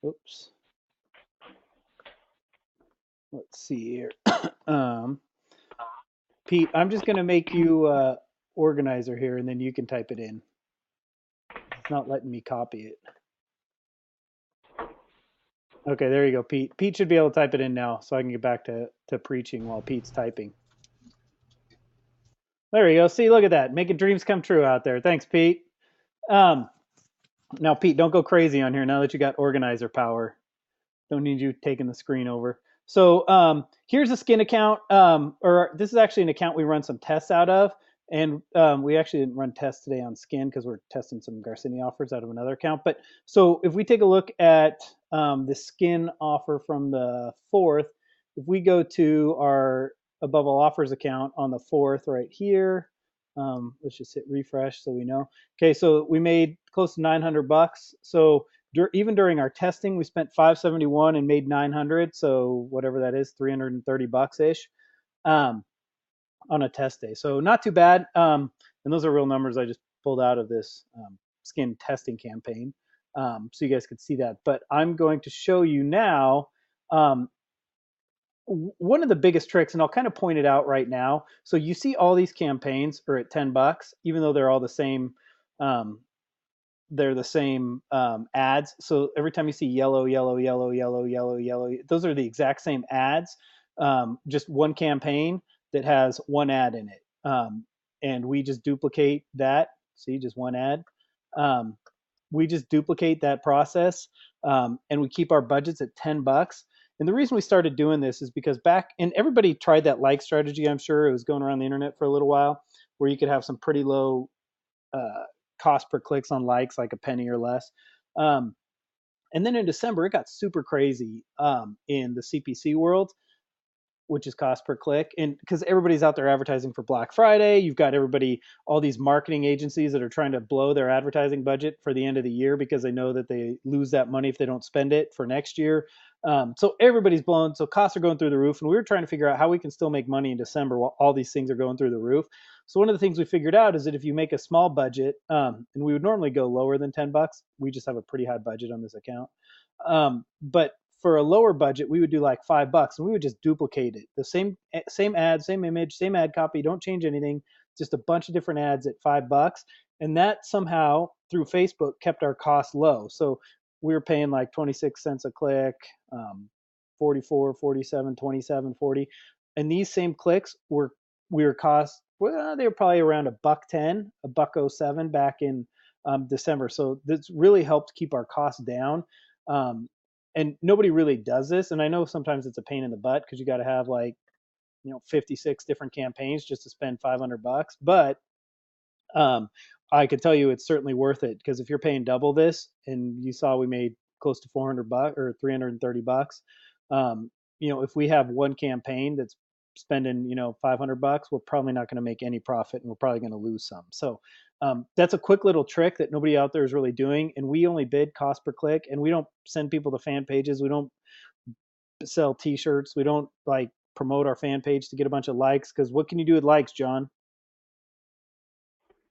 Oops. Let's see here. Pete, I'm just going to make you organizer here, and then you can type it in. It's not letting me copy it. Okay, there you go, Pete. Pete should be able to type it in now, so I can get back to preaching while Pete's typing. There you go. See, look at that. Making dreams come true out there. Thanks, Pete. Now, Pete, don't go crazy on here now that you got organizer power. Don't need you taking the screen over. So here's a Skin account, or this is actually an account we run some tests out of. And we actually didn't run tests today on Skin because we're testing some Garcinia offers out of another account. But so if we take a look at the Skin offer from the 4th, if we go to our Above All Offers account on the 4th right here, let's just hit refresh so we know. Okay, so we made close to $900. So even during our testing, we spent $571 and made $900. So whatever that is, $330 ish. On a test day. So not too bad. And those are real numbers I just pulled out of this Skin testing campaign. So you guys could see that. But I'm going to show you now one of the biggest tricks, and I'll kind of point it out right now. So you see all these campaigns are at $10, even though they're all the same. They're the same ads. So every time you see yellow, yellow, yellow, yellow, yellow, yellow, those are the exact same ads, just one campaign that has one ad in it. And we just duplicate that. See, just one ad. We just duplicate that process, and we keep our budgets at $10. And the reason we started doing this is because and everybody tried that like strategy, I'm sure. It was going around the internet for a little while, where you could have some pretty low cost per clicks on likes, like a penny or less. And then in December, it got super crazy in the CPC world. which is cost per click. And because everybody's out there advertising for Black Friday, you've got all these marketing agencies that are trying to blow their advertising budget for the end of the year because they know that they lose that money if they don't spend it for next year. So everybody's blown. So costs are going through the roof. And we were trying to figure out how we can still make money in December while all these things are going through the roof. So one of the things we figured out is that if you make a small budget, and we would normally go lower than $10, we just have a pretty high budget on this account. But for a lower budget, we would do like $5, and we would just duplicate it. The same ad, same image, same ad copy. Don't change anything. Just a bunch of different ads at $5, and that somehow through Facebook kept our costs low. So we were paying like 26 cents a click, 44, 47, 27, 40, and these same clicks we were they were probably around $1.10, $1.07 back in December. So this really helped keep our costs down. And nobody really does this. And I know sometimes it's a pain in the butt because you got to have 56 different campaigns just to spend $500. But I can tell you it's certainly worth it, because if you're paying double this, and you saw we made close to $400 or $330, if we have one campaign that's spending $500, we're probably not going to make any profit, and we're probably going to lose some. So that's a quick little trick that nobody out there is really doing, and we only bid cost per click, and we don't send people to fan pages. We don't sell t-shirts. We don't promote our fan page to get a bunch of likes, because what can you do with likes, John?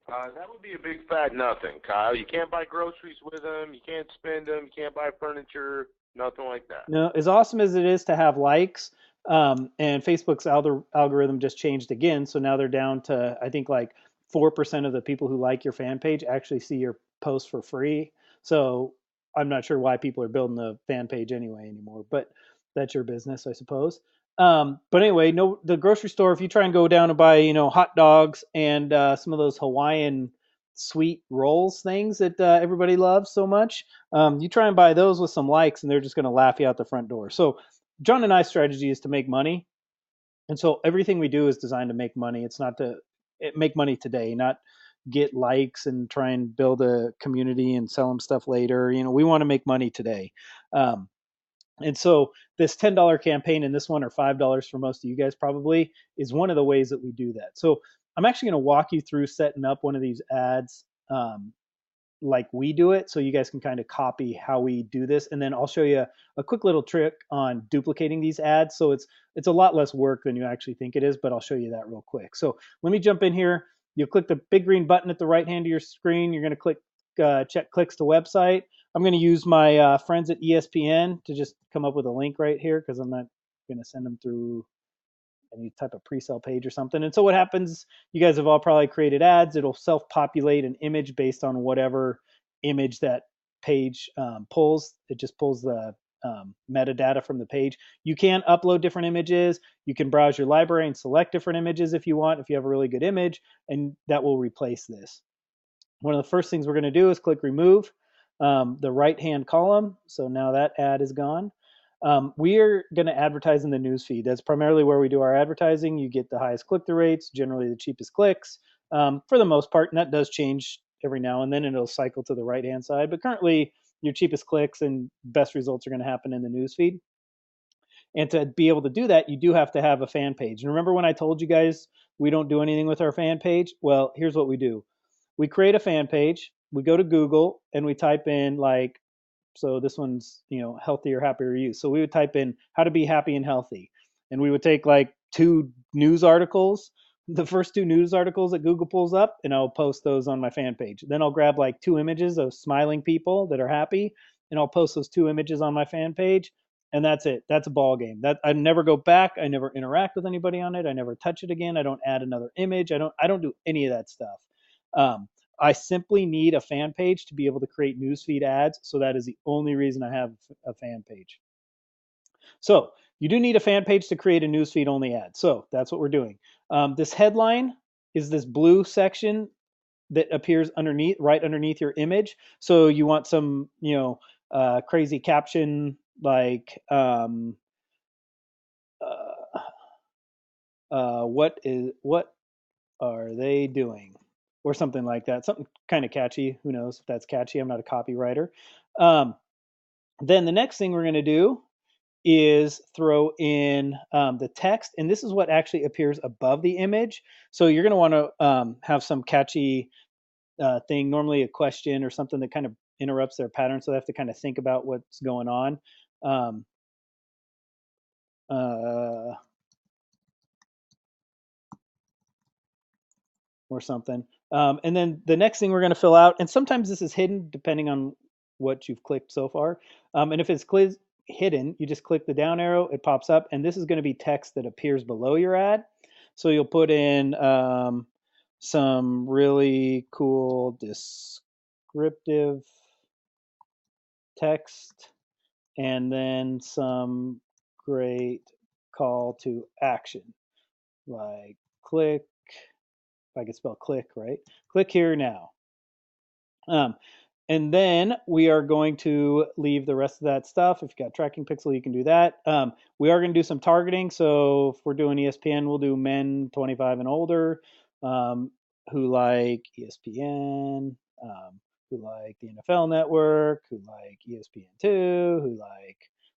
That would be a big fat nothing, Kyle. You can't buy groceries with them. You can't spend them. You can't buy furniture. Nothing like that. No, as awesome as it is to have likes, and Facebook's algorithm just changed again. So now they're down to, I think, 4% of the people who like your fan page actually see your post for free. So I'm not sure why people are building the fan page anymore, but that's your business, I suppose. But anyway, the grocery store, if you try and go down and buy, hot dogs and some of those Hawaiian sweet rolls things that everybody loves so much, you try and buy those with some likes, and they're just going to laugh you out the front door. So John and I's strategy is to make money. And so everything we do is designed to make money. It's not to make money today, not get likes and try and build a community and sell them stuff later. We want to make money today. And so this $10 campaign, and this one, or $5 for most of you guys probably, is one of the ways that we do that. So I'm actually going to walk you through setting up one of these ads like we do it, so you guys can kind of copy how we do this. And then I'll show you a quick little trick on duplicating these ads. So it's a lot less work than you actually think it is, but I'll show you that real quick. So let me jump in here. You'll click the big green button at the right hand of your screen. You're going to click check clicks to website. I'm going to use my friends at ESPN to just come up with a link right here, because I'm not going to send them through any type of pre-sale page or something. And so what happens, you guys have all probably created ads. It'll self-populate an image based on whatever image that page pulls. It just pulls the metadata from the page. You can upload different images. You can browse your library and select different images if you want, if you have a really good image, and that will replace this. One of the first things we're going to do is click remove the right-hand column. So now that ad is gone. We are going to advertise in the newsfeed. That's primarily where we do our advertising. You get the highest click-through rates, generally the cheapest clicks, for the most part, and that does change every now and then, and it'll cycle to the right-hand side. But currently, your cheapest clicks and best results are going to happen in the newsfeed. And to be able to do that, you do have to have a fan page. And remember when I told you guys we don't do anything with our fan page? Well, here's what we do. We create a fan page. We go to Google and we type in so this one's, healthier, happier you. So we would type in how to be happy and healthy. And we would take 2 news articles, the first 2 news articles that Google pulls up, and I'll post those on my fan page. Then I'll grab 2 images of smiling people that are happy, and I'll post those 2 images on my fan page. And that's it. That's a ball game. That I never go back. I never interact with anybody on it. I never touch it again. I don't add another image. I don't do any of that stuff. I simply need a fan page to be able to create newsfeed ads. So that is the only reason I have a fan page. So you do need a fan page to create a newsfeed only ad. So that's what we're doing. This headline is this blue section that appears right underneath your image. So you want some, crazy caption like, what are they doing? Or something like that, something kind of catchy. Who knows if that's catchy? I'm not a copywriter. Then the next thing we're going to do is throw in the text, and this is what actually appears above the image. So you're going to want to have some catchy thing, normally a question or something that kind of interrupts their pattern, so they have to kind of think about what's going on. Um, or something. And then the next thing we're going to fill out, and sometimes this is hidden depending on what you've clicked so far. And if it's hidden, you just click the down arrow, it pops up, and this is going to be text that appears below your ad. So you'll put in some really cool descriptive text and then some great call to action, like click, if I can spell click right, click here now. And then we are going to leave the rest of that stuff. If you've got tracking pixel, you can do that. We are going to do some targeting. So if we're doing ESPN, we'll do men 25 and older who like ESPN, who like the NFL Network, who like ESPN2, who like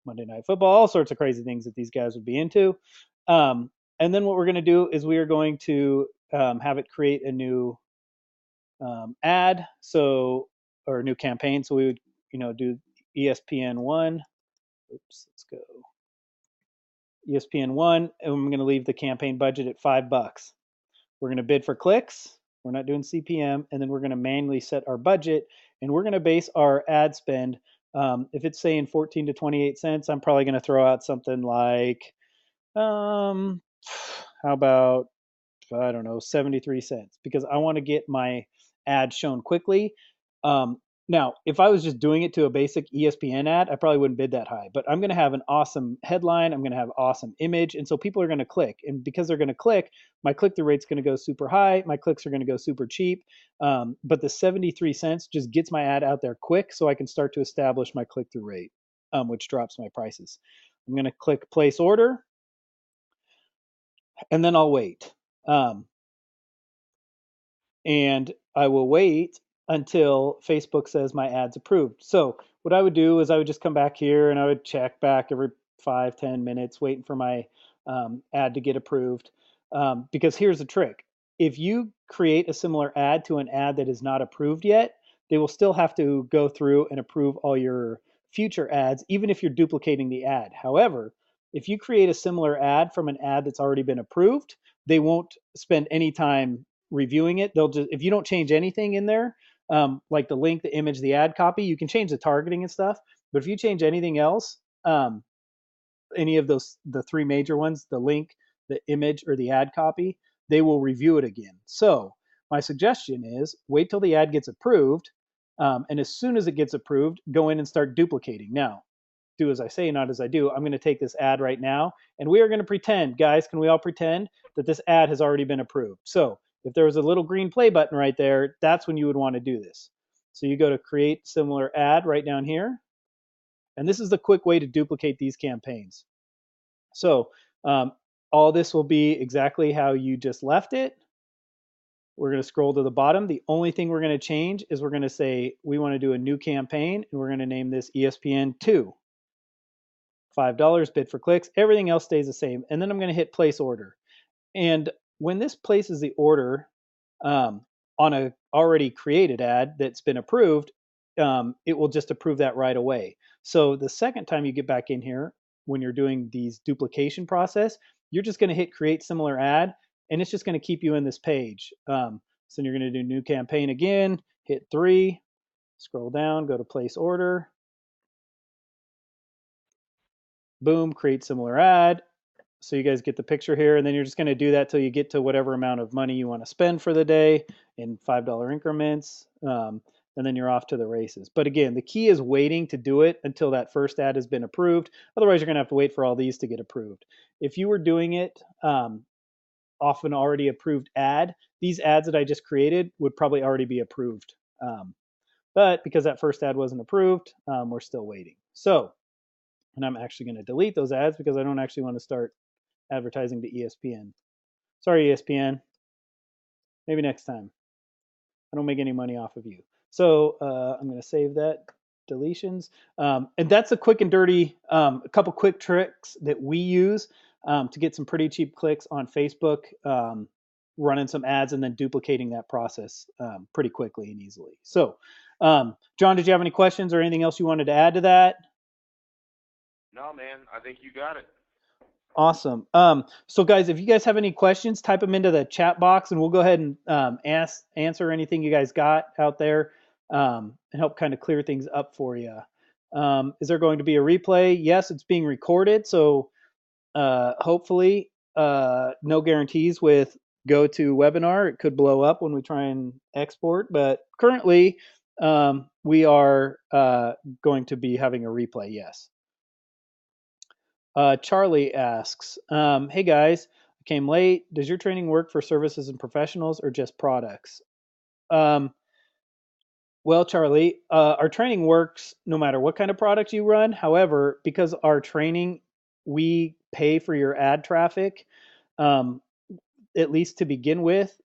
Monday Night Football, all sorts of crazy things that these guys would be into. And then what we're going to do is we are going to have it create a new ad, so, or a new campaign. So we would, do ESPN1. Oops, let's go. ESPN1, and I'm going to leave the campaign budget at $5. We're going to bid for clicks. We're not doing CPM, and then we're going to manually set our budget, and we're going to base our ad spend. If it's saying 14 to 28 cents, I'm probably going to throw out something like, how about, I don't know, 73 cents, because I want to get my ad shown quickly. Now, if I was just doing it to a basic ESPN ad, I probably wouldn't bid that high, but I'm going to have an awesome headline. I'm going to have awesome image. And so people are going to click. And because they're going to click, my click-through rate's going to go super high. My clicks are going to go super cheap. But the 73 cents just gets my ad out there quick so I can start to establish my click-through rate, which drops my prices. I'm going to click place order, and then I'll wait. And I will wait until Facebook says my ad's approved. So what I would do is I would just come back here and I would check back every 5-10 minutes, waiting for my ad to get approved. Because here's the trick. If you create a similar ad to an ad that is not approved yet, they will still have to go through and approve all your future ads, even if you're duplicating the ad. However, if you create a similar ad from an ad that's already been approved, they won't spend any time reviewing it. They'll just, if you don't change anything in there, like the link, the image, the ad copy, you can change the targeting and stuff. But if you change anything else, any of those, the three major ones, the link, the image, or the ad copy, they will review it again. So my suggestion is wait till the ad gets approved. And as soon as it gets approved, go in and start duplicating. Now, do as I say, not as I do. I'm going to take this ad right now, and we are going to pretend, guys, can we all pretend that this ad has already been approved? So if there was a little green play button right there, that's when you would want to do this. So you go to create similar ad right down here. And this is the quick way to duplicate these campaigns. So all this will be exactly how you just left it. We're going to scroll to the bottom. The only thing we're going to change is we're going to say we want to do a new campaign, and we're going to name this ESPN2. $5 bid for clicks. Everything else stays the same. And then I'm going to hit place order. And when this places the order on a already created ad that's been approved, it will just approve that right away. So the second time you get back in here, when you're doing these duplication process, you're just going to hit create similar ad, and it's just going to keep you in this page. So you're going to do new campaign again, hit 3, scroll down, go to place order. Boom, create similar ad. So you guys get the picture here, and then you're just going to do that till you get to whatever amount of money you want to spend for the day in $5 increments, and then you're off to the races. But again, the key is waiting to do it until that first ad has been approved. Otherwise, you're going to have to wait for all these to get approved. If you were doing it off an already approved ad, these ads that I just created would probably already be approved. But because that first ad wasn't approved, we're still waiting. So, and I'm actually going to delete those ads because I don't actually want to start advertising to ESPN. Sorry, ESPN. Maybe next time. I don't make any money off of you. So I'm going to save that, deletions. And that's a quick and dirty, a couple quick tricks that we use to get some pretty cheap clicks on Facebook, running some ads and then duplicating that process pretty quickly and easily. So, John, did you have any questions or anything else you wanted to add to that? No, man, I think you got it. Awesome. So guys, if you guys have any questions, type them into the chat box and we'll go ahead and answer anything you guys got out there and help kind of clear things up for you. Is there going to be a replay? Yes, it's being recorded. So hopefully no guarantees with GoToWebinar. It could blow up when we try and export, but currently we are going to be having a replay, yes. Charlie asks, hey guys, I came late. Does your training work for services and professionals or just products? Well, Charlie, our training works no matter what kind of product you run. However, because our training, we pay for your ad traffic, at least to begin with.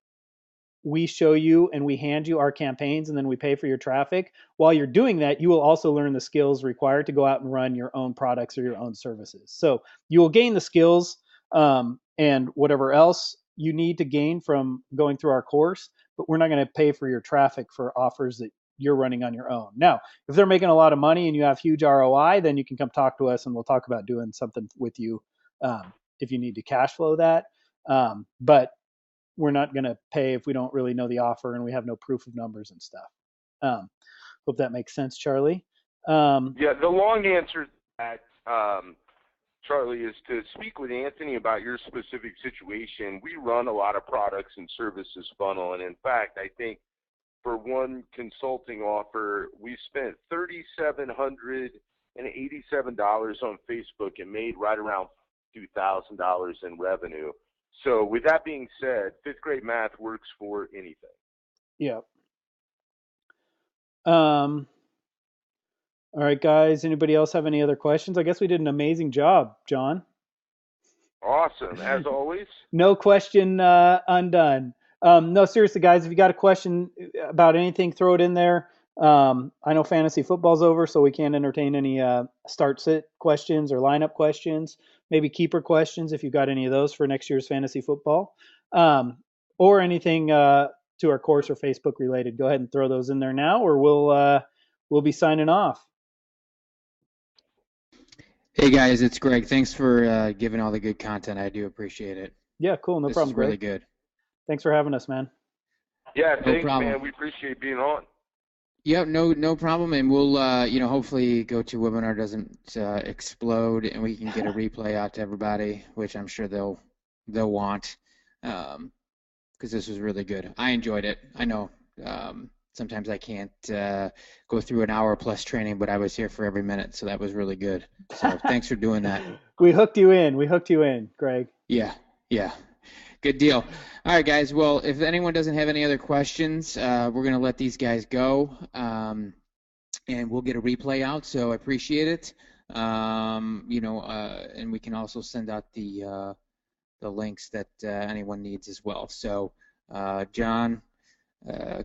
We show you and we hand you our campaigns and then we pay for your traffic. While you're doing that, you will also learn the skills required to go out and run your own products or your own services. So you will gain the skills and whatever else you need to gain from going through our course, but we're not going to pay for your traffic for offers that you're running on your own. Now, if they're making a lot of money and you have huge ROI, then you can come talk to us and we'll talk about doing something with you if you need to cash flow that. But we're not going to pay if we don't really know the offer and we have no proof of numbers and stuff. Hope that makes sense, Charlie. Yeah, the long answer to that, Charlie, is to speak with Anthony about your specific situation. We run a lot of products and services funnel, and in fact, I think for one consulting offer, we spent $3,787 on Facebook and made right around $2,000 in revenue. So with that being said, fifth grade math works for anything. Yeah. All right, guys. Anybody else have any other questions? I guess we did an amazing job, John. Awesome, as always. No question undone. No, seriously, guys, if you got a question about anything, throw it in there. I know fantasy football's over, so we can't entertain any start-sit questions or lineup questions. Maybe keeper questions if you've got any of those for next year's fantasy football, or anything to our course or Facebook related. Go ahead and throw those in there now, or we'll be signing off. Hey guys, it's Greg. Thanks for giving all the good content. I do appreciate it. Yeah, cool. No problem, This is really Greg. good. Thanks for having us, man. Yeah, No thanks, problem. man. We appreciate being on. Yeah, no problem, and we'll hopefully GoToWebinar doesn't explode, and we can get a replay out to everybody, which I'm sure they'll want, because this was really good. I enjoyed it. I know sometimes I can't go through an hour plus training, but I was here for every minute, so that was really good. So thanks for doing that. We hooked you in, Greg. Yeah. Good deal. All right, guys. Well, if anyone doesn't have any other questions, we're going to let these guys go, and we'll get a replay out. So I appreciate it. And we can also send out the links that anyone needs as well. So, John,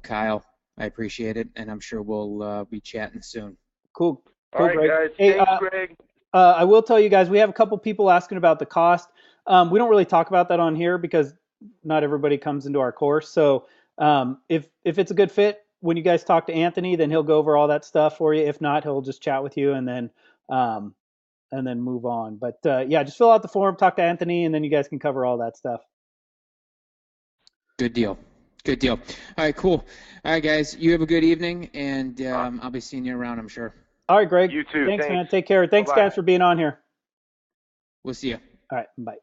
Kyle, I appreciate it, and I'm sure we'll be chatting soon. Cool. All right, Greg. guys. Hey, Thanks, Greg. I will tell you guys, we have a couple people asking about the cost. We don't really talk about that on here because not everybody comes into our course. So if it's a good fit, when you guys talk to Anthony, then he'll go over all that stuff for you. If not, he'll just chat with you and then move on. But yeah, just fill out the form, talk to Anthony, and then you guys can cover all that stuff. Good deal. All right, cool. All right, guys, you have a good evening, and I'll be seeing you around, I'm sure. All right, Greg. You too. Thanks, man. Take care. Thanks, Bye-bye. guys, for being on here. We'll see you. All right. Bye.